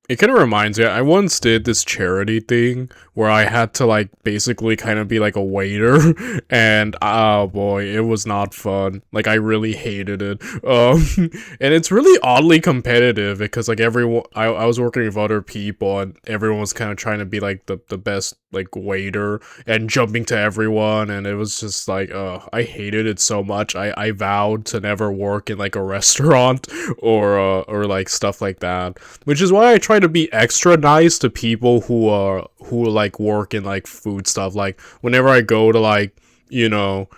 It kind of reminds me, I once did this charity thing where I had to, like, basically kind of be like a waiter, and oh boy, it was not fun. Like, I really hated it. And it's really oddly competitive because, like, everyone, I was working with other people, and everyone was kind of trying to be, like, the best, like, waiter, and jumping to everyone, and it was just like, I hated it so much. I vowed to never work in, like, a restaurant, or like, stuff like that. Which is why I try to be extra nice to people who like work in like food stuff. Like whenever I go to like, you know,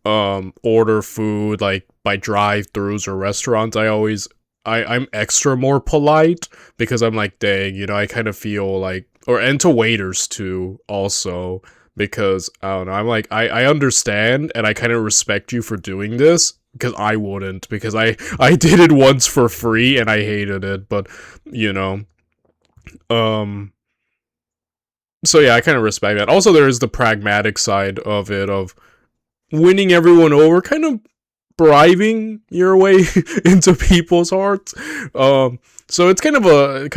order food like by drive-throughs or restaurants, I'm extra more polite because I'm like, dang, you know, I kind of feel like, and to waiters too also, because I don't know, I'm like, I understand and I kind of respect you for doing this, because I wouldn't, because I did it once for free and I hated it, but you know, so yeah, I kind of respect that. Also, there is the pragmatic side of it, of winning everyone over, kind of bribing your way into people's hearts. So it's kind of a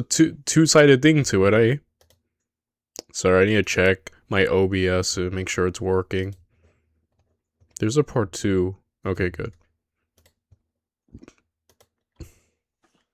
two-sided thing to it, eh? Sorry, I need to check my OBS to make sure it's working. There's a part 2. Okay, good.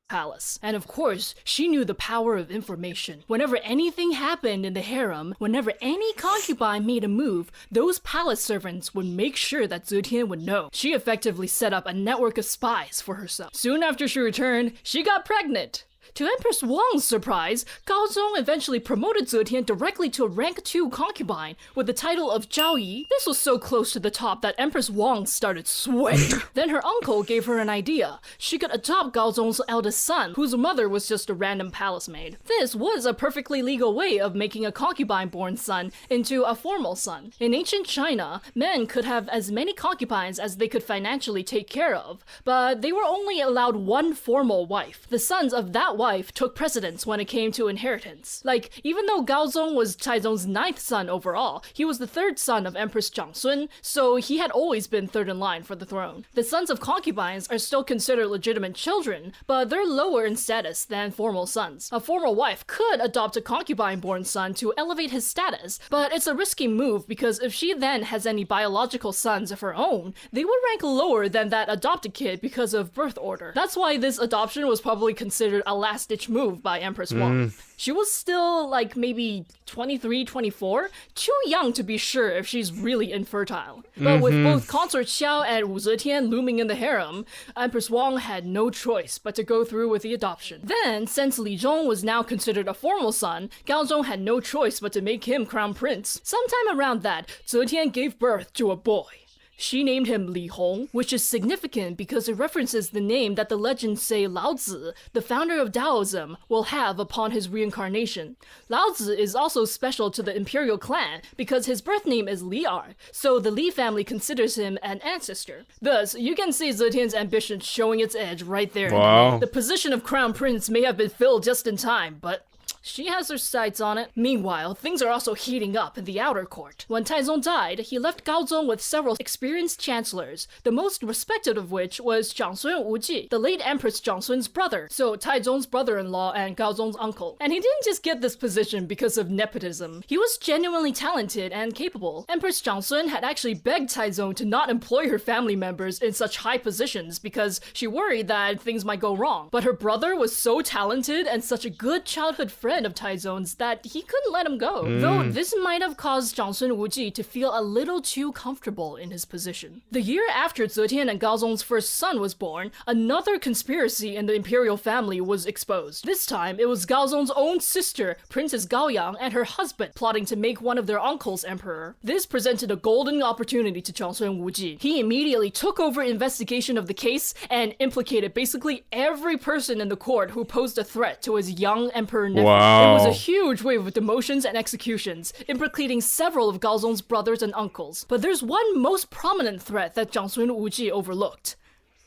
Palace. And of course, she knew the power of information. Whenever anything happened in the harem, whenever any concubine made a move, those palace servants would make sure that Zetian would know. She effectively set up a network of spies for herself. Soon after she returned, she got pregnant. To Empress Wang's surprise, Gaozong eventually promoted Zetian directly to a rank 2 concubine with the title of Zhao Yi. This was so close to the top that Empress Wang started sweating. Then her uncle gave her an idea. She could adopt Gaozong's eldest son, whose mother was just a random palace maid. This was a perfectly legal way of making a concubine-born son into a formal son. In ancient China, men could have as many concubines as they could financially take care of, but they were only allowed one formal wife. The sons of that wife took precedence when it came to inheritance. Like, even though Gaozong was Taizong's 9th son overall, he was the 3rd son of Empress Zhangsun, so he had always been 3rd in line for the throne. The sons of concubines are still considered legitimate children, but they're lower in status than formal sons. A formal wife could adopt a concubine-born son to elevate his status, but it's a risky move because if she then has any biological sons of her own, they would rank lower than that adopted kid because of birth order. That's why this adoption was probably considered a last-ditch move by Empress Wang. She was still, like, maybe 23, 24? Too young to be sure if she's really infertile. But with both Consort Xiao and Wu Zetian looming in the harem, Empress Wang had no choice but to go through with the adoption. Then, since Li Zhong was now considered a formal son, Gaozong had no choice but to make him crown prince. Sometime around that, Zetian gave birth to a boy. She named him Li Hong, which is significant because it references the name that the legends say Lao Tzu, the founder of Taoism, will have upon his reincarnation. Lao Tzu is also special to the imperial clan because his birth name is Li'er, so the Li family considers him an ancestor. Thus, you can see Zetian's ambition showing its edge right there. Wow. The position of crown prince may have been filled just in time, but she has her sights on it. Meanwhile, things are also heating up in the outer court. When Taizong died, he left Gaozong with several experienced chancellors, the most respected of which was Zhangsun Wuji, the late Empress Zhangsun's brother, so Taizong's brother-in-law and Gaozong's uncle. And he didn't just get this position because of nepotism. He was genuinely talented and capable. Empress Zhangsun had actually begged Taizong to not employ her family members in such high positions because she worried that things might go wrong. But her brother was so talented and such a good childhood friend of Taizong's that he couldn't let him go. Though this might have caused Zhangsun Wuji to feel a little too comfortable in his position. The year after Zetian and Gaozong's first son was born, another conspiracy in the imperial family was exposed. This time, it was Gaozong's own sister, Princess Gaoyang, and her husband plotting to make one of their uncles emperor. This presented a golden opportunity to Zhangsun Wuji. He immediately took over investigation of the case and implicated basically every person in the court who posed a threat to his young emperor nephew. Wow. It was a huge wave of demotions and executions, implicating several of Gaozong's brothers and uncles. But there's one most prominent threat that Zhangsun Wuji overlooked.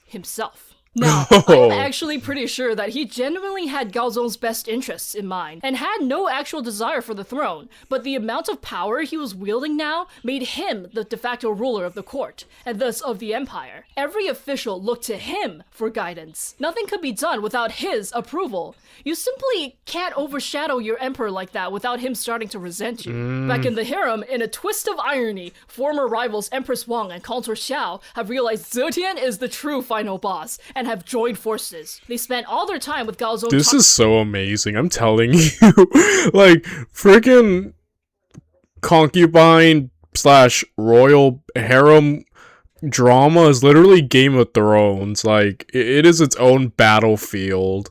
Himself. Now, I'm actually pretty sure that he genuinely had Gaozong's best interests in mind, and had no actual desire for the throne, but the amount of power he was wielding now made him the de facto ruler of the court, and thus of the empire. Every official looked to him for guidance. Nothing could be done without his approval. You simply can't overshadow your emperor like that without him starting to resent you. Back in the harem, in a twist of irony, former rivals Empress Wang and Consort Xiao have realized Zetian is the true final boss, and have joined forces. They spent all their time with Gaozong. This is so amazing, I'm telling you. Like, freaking concubine slash royal harem drama is literally Game of Thrones. Like, it is its own battlefield.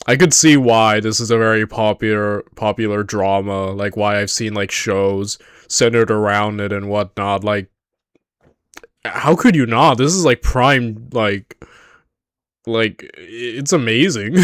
I could see why this is a very popular drama, like why I've seen like shows centered around it and whatnot. Like, how could you not? This is like prime, like it's amazing.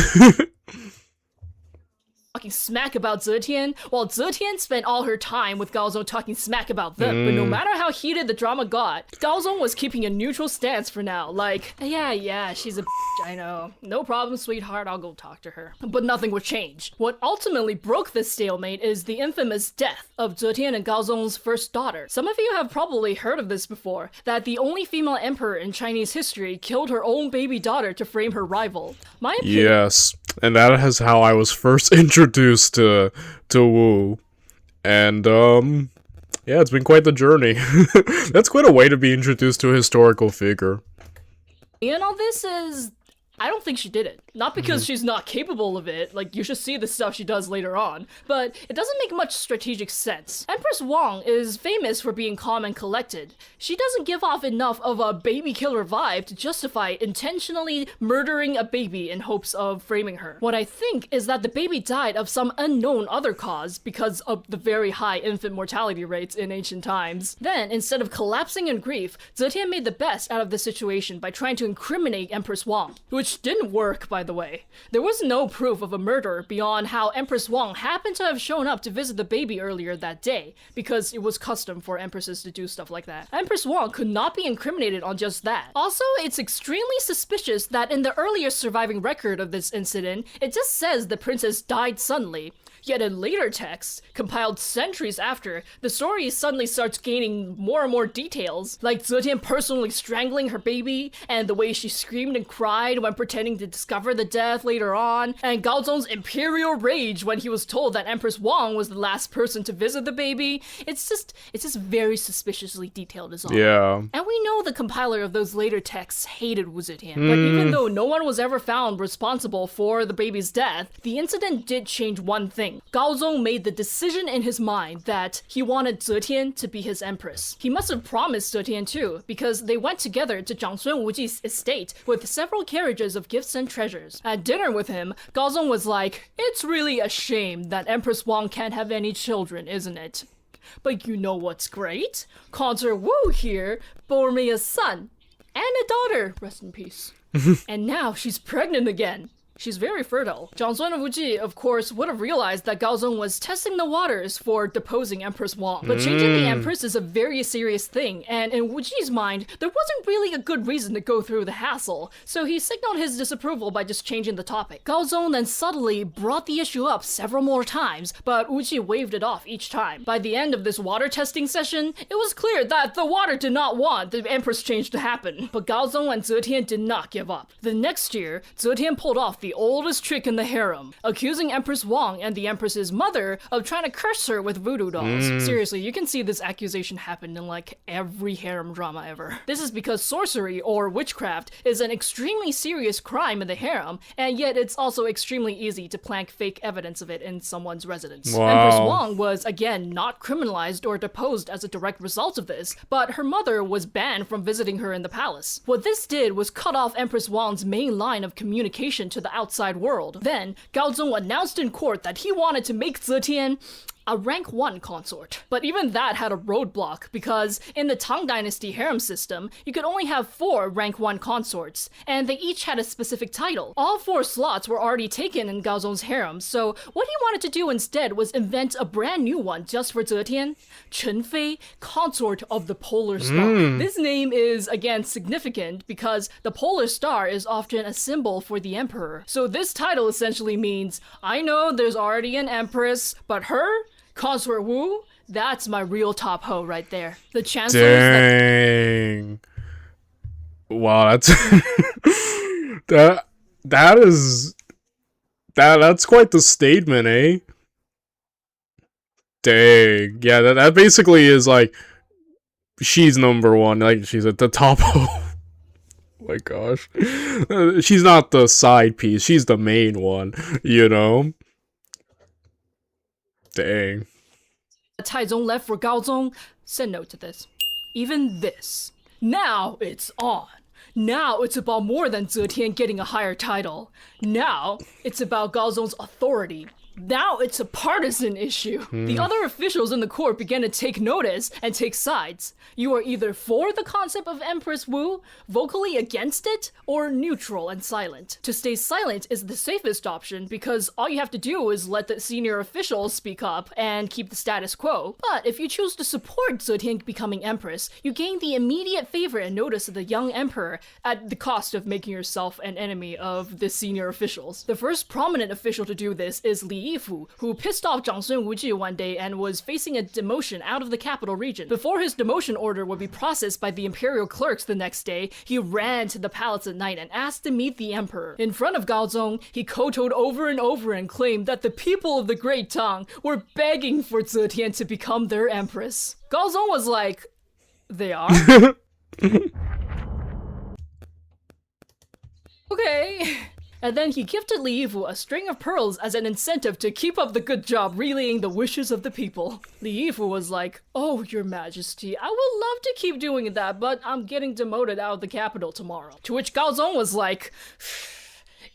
Talking smack about Zetian, while Zetian spent all her time with Gaozong talking smack about them. But no matter how heated the drama got, Gaozong was keeping a neutral stance for now. Like, yeah, she's a bitch, I know. No problem, sweetheart, I'll go talk to her. But nothing would change. What ultimately broke this stalemate is the infamous death of Zetian and Gaozong's first daughter. Some of you have probably heard of this before, that the only female emperor in Chinese history killed her own baby daughter to frame her rival. My opinion— Yes, and that is how I was first introduced to Wu. And, yeah, it's been quite the journey. That's quite a way to be introduced to a historical figure. And all this is— I don't think she did it. Not because she's not capable of it, like, you should see the stuff she does later on, but it doesn't make much strategic sense. Empress Wang is famous for being calm and collected. She doesn't give off enough of a baby killer vibe to justify intentionally murdering a baby in hopes of framing her. What I think is that the baby died of some unknown other cause because of the very high infant mortality rates in ancient times. Then, instead of collapsing in grief, Zetian made the best out of the situation by trying to incriminate Empress Wang, which didn't work, by the way. There was no proof of a murder beyond how Empress Wang happened to have shown up to visit the baby earlier that day, because it was custom for empresses to do stuff like that. Empress Wang could not be incriminated on just that. Also, it's extremely suspicious that in the earliest surviving record of this incident, it just says the princess died suddenly. Yet in later texts, compiled centuries after, the story suddenly starts gaining more and more details, like Zetian personally strangling her baby, and the way she screamed and cried when pretending to discover the death later on, and Gaozong's imperial rage when he was told that Empress Wang was the last person to visit the baby. It's just very suspiciously detailed as all. Yeah. And we know the compiler of those later texts hated Wu Zetian, but even though no one was ever found responsible for the baby's death, the incident did change one thing. Gaozong made the decision in his mind that he wanted Zetian to be his empress. He must have promised Zetian too, because they went together to Zhangsun Wuji's estate with several carriages of gifts and treasures. At dinner with him, Gaozong was like, "It's really a shame that Empress Wang can't have any children, isn't it?" But you know what's great? Consort Wu here bore me a son and a daughter, rest in peace. And now she's pregnant again. She's very fertile. Zhang Zuan and Wu Ji, of course, would have realized that Gao Zong was testing the waters for deposing Empress Wang. But changing the Empress is a very serious thing, and in Wu Ji's mind, there wasn't really a good reason to go through the hassle, so he signaled his disapproval by just changing the topic. Gao Zong then subtly brought the issue up several more times, but Wu Ji waved it off each time. By the end of this water testing session, it was clear that the water did not want the Empress change to happen, but Gao Zong and Zetian did not give up. The next year, Zetian pulled off the oldest trick in the harem, accusing Empress Wang and the Empress's mother of trying to curse her with voodoo dolls. Seriously, you can see this accusation happen in like every harem drama ever. This is because sorcery or witchcraft is an extremely serious crime in the harem, and yet it's also extremely easy to plant fake evidence of it in someone's residence. Wow. Empress Wang was again not criminalized or deposed as a direct result of this, but her mother was banned from visiting her in the palace. What this did was cut off Empress Wang's main line of communication to the outside world. Then, Gao Zong announced in court that he wanted to make Zetian a rank 1 consort. But even that had a roadblock, because in the Tang Dynasty harem system, you could only have 4 rank 1 consorts, and they each had a specific title. All 4 slots were already taken in Gao Zong's harem, so what he wanted to do instead was invent a brand new one just for Zetian, Chen Fei, consort of the Polar Star. This name is, again, significant because the Polar Star is often a symbol for the emperor. So this title essentially means, I know there's already an empress, but her? Consort Wu, that's my real top hoe right there. The chancellors Dang. Wow, that's that's quite the statement, eh? Dang. Yeah, that basically is like she's number 1, like she's at the top hoe. Oh my gosh. She's not the side piece, she's the main one, you know? Dang. Taizong left for Gao Zong said no to this. Even this. Now it's on. Now it's about more than Zetian getting a higher title. Now it's about Gao Zong's authority. Now it's a partisan issue. The other officials in the court began to take notice and take sides. You are either for the concept of Empress Wu, vocally against it, or neutral and silent. To stay silent is the safest option because all you have to do is let the senior officials speak up and keep the status quo. But if you choose to support Zetian becoming empress, you gain the immediate favor and notice of the young emperor at the cost of making yourself an enemy of the senior officials. The first prominent official to do this is Li Yifu, who pissed off Zhang Sun Wu Ji one day and was facing a demotion out of the capital region. Before his demotion order would be processed by the imperial clerks the next day, he ran to the palace at night and asked to meet the emperor. In front of Gao Zong, he kowtowed over and over and claimed that the people of the Great Tang were begging for Zetian to become their empress. Gao Zong was like, they are? Okay. And then he gifted Li Yifu a string of pearls as an incentive to keep up the good job relaying the wishes of the people. Li Yifu was like, oh, your majesty, I would love to keep doing that, but I'm getting demoted out of the capital tomorrow. To which Gao Zong was like,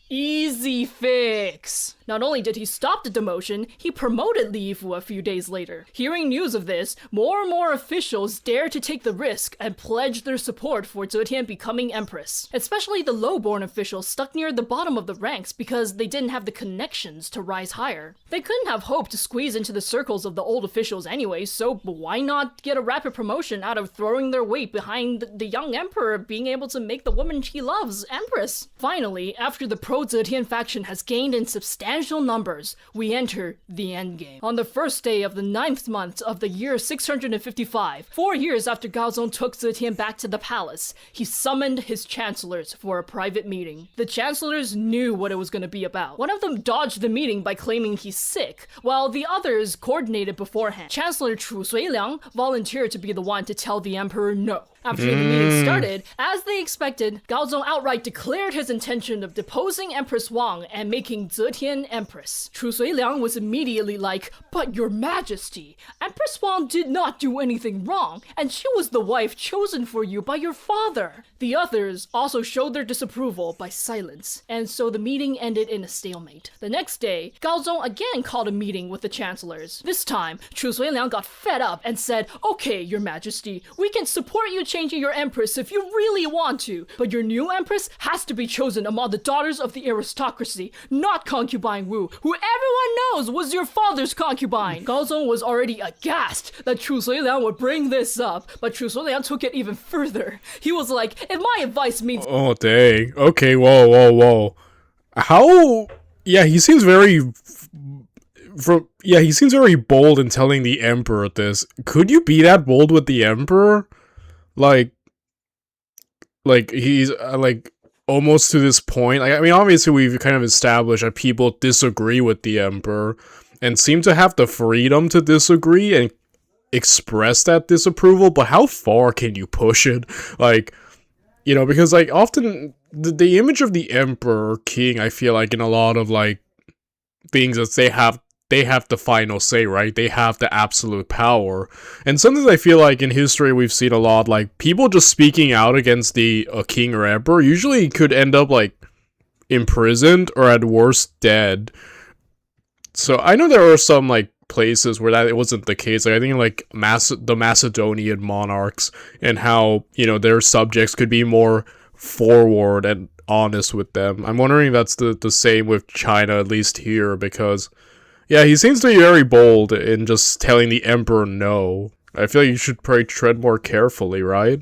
easy fix. Not only did he stop the demotion, he promoted Li Yifu a few days later. Hearing news of this, more and more officials dared to take the risk and pledge their support for Zetian becoming empress. Especially the low-born officials stuck near the bottom of the ranks because they didn't have the connections to rise higher. They couldn't have hoped to squeeze into the circles of the old officials anyway, so why not get a rapid promotion out of throwing their weight behind the young emperor being able to make the woman he loves empress? Finally, after the pro-Zetian faction has gained in substantial numbers, we enter the endgame. On the first day of the 9th month of the year 655, 4 years after Gao Zong took Zetian back to the palace, he summoned his chancellors for a private meeting. The chancellors knew what it was going to be about. One of them dodged the meeting by claiming he's sick, while the others coordinated beforehand. Chancellor Chu Suiliang volunteered to be the one to tell the emperor no. After the meeting started, as they expected, Gao Zong outright declared his intention of deposing removing Empress Wang and making Zetian Empress. Chu Suiliang was immediately like, "But your majesty, Empress Wang did not do anything wrong, and she was the wife chosen for you by your father." The others also showed their disapproval by silence, and so the meeting ended in a stalemate. The next day, Gaozong again called a meeting with the chancellors. This time, Chu Suiliang got fed up and said, "Okay, your majesty, we can support you changing your empress if you really want to, but your new empress has to be chosen among the daughters of the aristocracy, not concubine Wu, who everyone knows was your father's concubine." Gaozong was already aghast that Chu Suiliang would bring this up, but Chu Suiliang took it even further. He was like, "If my advice means..." Oh, dang. Okay, whoa. How... Yeah, he seems very... he seems very bold in telling the Emperor this. Could you be that bold with the Emperor? Like he's like almost to this point. Like, I mean, obviously we've kind of established that people disagree with the Emperor and seem to have the freedom to disagree and express that disapproval. But how far can you push it? Like, you know, because like often the image of the Emperor King, I feel like in a lot of like things that they have the final say, right? They have the absolute power. And sometimes I feel like in history we've seen a lot, like, people just speaking out against the king or emperor usually could end up, like, imprisoned or at worst dead. So I know there are some, like, places where that it wasn't the case. Like, I think, like, the Macedonian monarchs and how, you know, their subjects could be more forward and honest with them. I'm wondering if that's the same with China, at least here, because... yeah, he seems to be very bold in just telling the Emperor no. I feel like you should probably tread more carefully, right?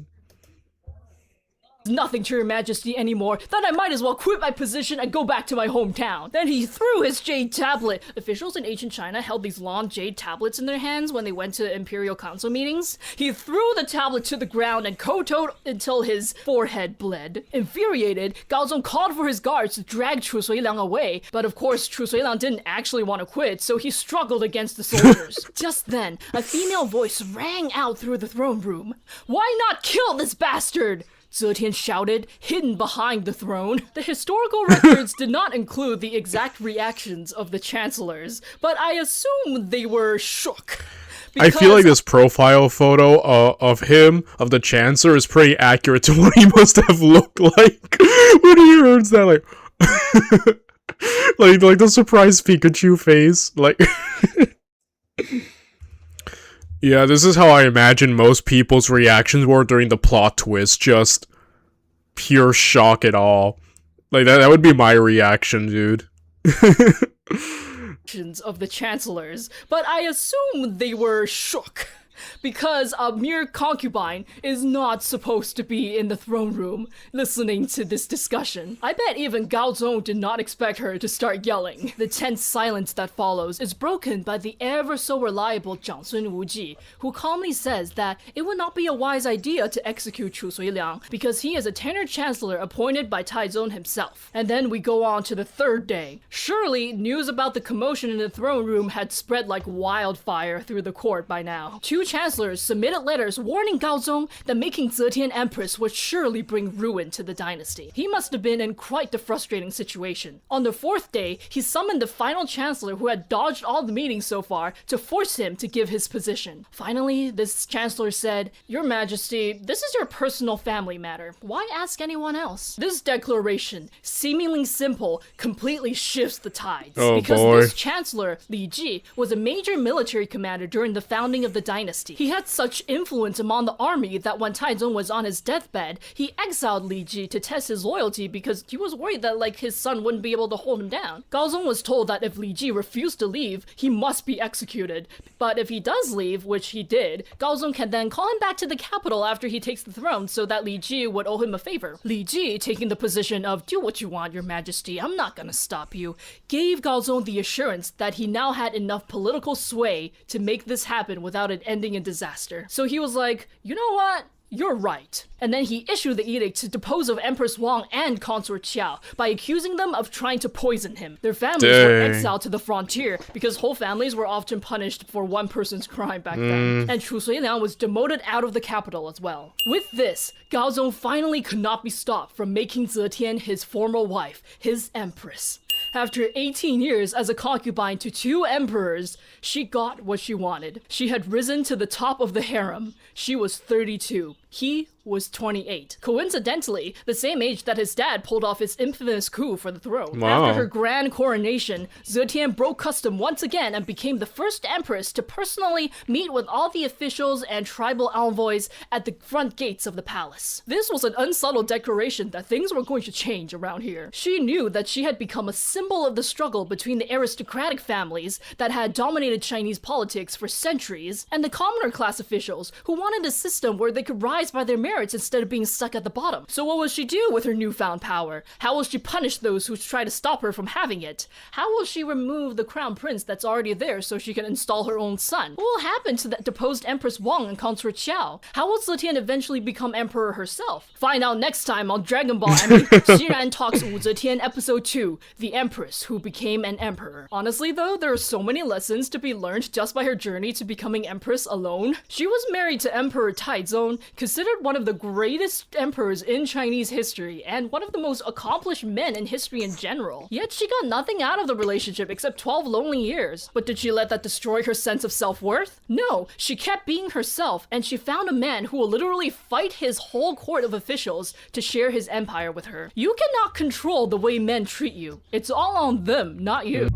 "Nothing to your majesty anymore, then I might as well quit my position and go back to my hometown." Then he threw his jade tablet. Officials in ancient China held these long jade tablets in their hands when they went to imperial council meetings. He threw the tablet to the ground and kowtowed until his forehead bled. Infuriated, Gaozong called for his guards to drag Chu Suiliang away, but of course Chu Suiliang didn't actually want to quit, so he struggled against the soldiers. Just then, a female voice rang out through the throne room. "Why not kill this bastard?" Zetian shouted, hidden behind the throne. The historical records did not include the exact reactions of the chancellors, but I assume they were shook. I feel like this profile photo of him, of the Chancellor, is pretty accurate to what he must have looked like when he heard that, like the surprised Pikachu face, like... Yeah, this is how I imagine most people's reactions were during the plot twist, just pure shock at all. Like, that would be my reaction, dude. Of the chancellors, but I assume they were shook. Because a mere concubine is not supposed to be in the throne room listening to this discussion. I bet even Gao Zong did not expect her to start yelling. The tense silence that follows is broken by the ever so reliable Zhang Sun Wuji, who calmly says that it would not be a wise idea to execute Chu Suiliang because he is a tenured chancellor appointed by Taizong himself. And then we go on to the third day. Surely, news about the commotion in the throne room had spread like wildfire through the court by now. Two chancellors submitted letters warning Gaozong that making Zetian Empress would surely bring ruin to the dynasty. He must have been in quite the frustrating situation. On the fourth day, he summoned the final chancellor who had dodged all the meetings so far to force him to give his position. Finally, this chancellor said, "Your Majesty, this is your personal family matter. Why ask anyone else?" This declaration, seemingly simple, completely shifts the tides. Because this chancellor, Li Ji, was a major military commander during the founding of the dynasty. He had such influence among the army that when Taizong was on his deathbed, he exiled Li Ji to test his loyalty because he was worried that his son wouldn't be able to hold him down. Gaozong was told that if Li Ji refused to leave, he must be executed. But if he does leave, which he did, Gaozong can then call him back to the capital after he takes the throne so that Li Ji would owe him a favor. Li Ji, taking the position of "do what you want, your majesty, I'm not gonna stop you," gave Gaozong the assurance that he now had enough political sway to make this happen without it ending in disaster. So he was like, "You know what? You're right. And then he issued the edict to depose of Empress Wang and Consort Xiao by accusing them of trying to poison him. Their families were exiled to the frontier because whole families were often punished for one person's crime back then. And Chu Suiliang was demoted out of the capital as well. With this, Gaozong finally could not be stopped from making Zetian his former wife, his empress. After 18 years as a concubine to 2 emperors, she got what she wanted. She had risen to the top of the harem. She was 32. He was 28. Coincidentally, the same age that his dad pulled off his infamous coup for the throne. Wow. After her grand coronation, Zetian broke custom once again and became the first empress to personally meet with all the officials and tribal envoys at the front gates of the palace. This was an unsubtle declaration that things were going to change around here. She knew that she had become a symbol of the struggle between the aristocratic families that had dominated Chinese politics for centuries and the commoner class officials who wanted a system where they could rise by their merits instead of being stuck at the bottom. So what will she do with her newfound power? How will she punish those who try to stop her from having it? How will she remove the crown prince that's already there so she can install her own son? What will happen to that deposed Empress Wang and Consort Xiao? How will Zetian eventually become emperor herself? Find out next time on Dragon Ball Xiran Talks Wu Zetian Episode 2, The Empress Who Became an Emperor. Honestly though, there are so many lessons to be learned just by her journey to becoming empress alone. She was married to Emperor Taizong, considered one of the greatest emperors in Chinese history and one of the most accomplished men in history in general. Yet she got nothing out of the relationship except 12 lonely years. But did she let that destroy her sense of self-worth? No, she kept being herself and she found a man who will literally fight his whole court of officials to share his empire with her. You cannot control the way men treat you. It's all on them, not you.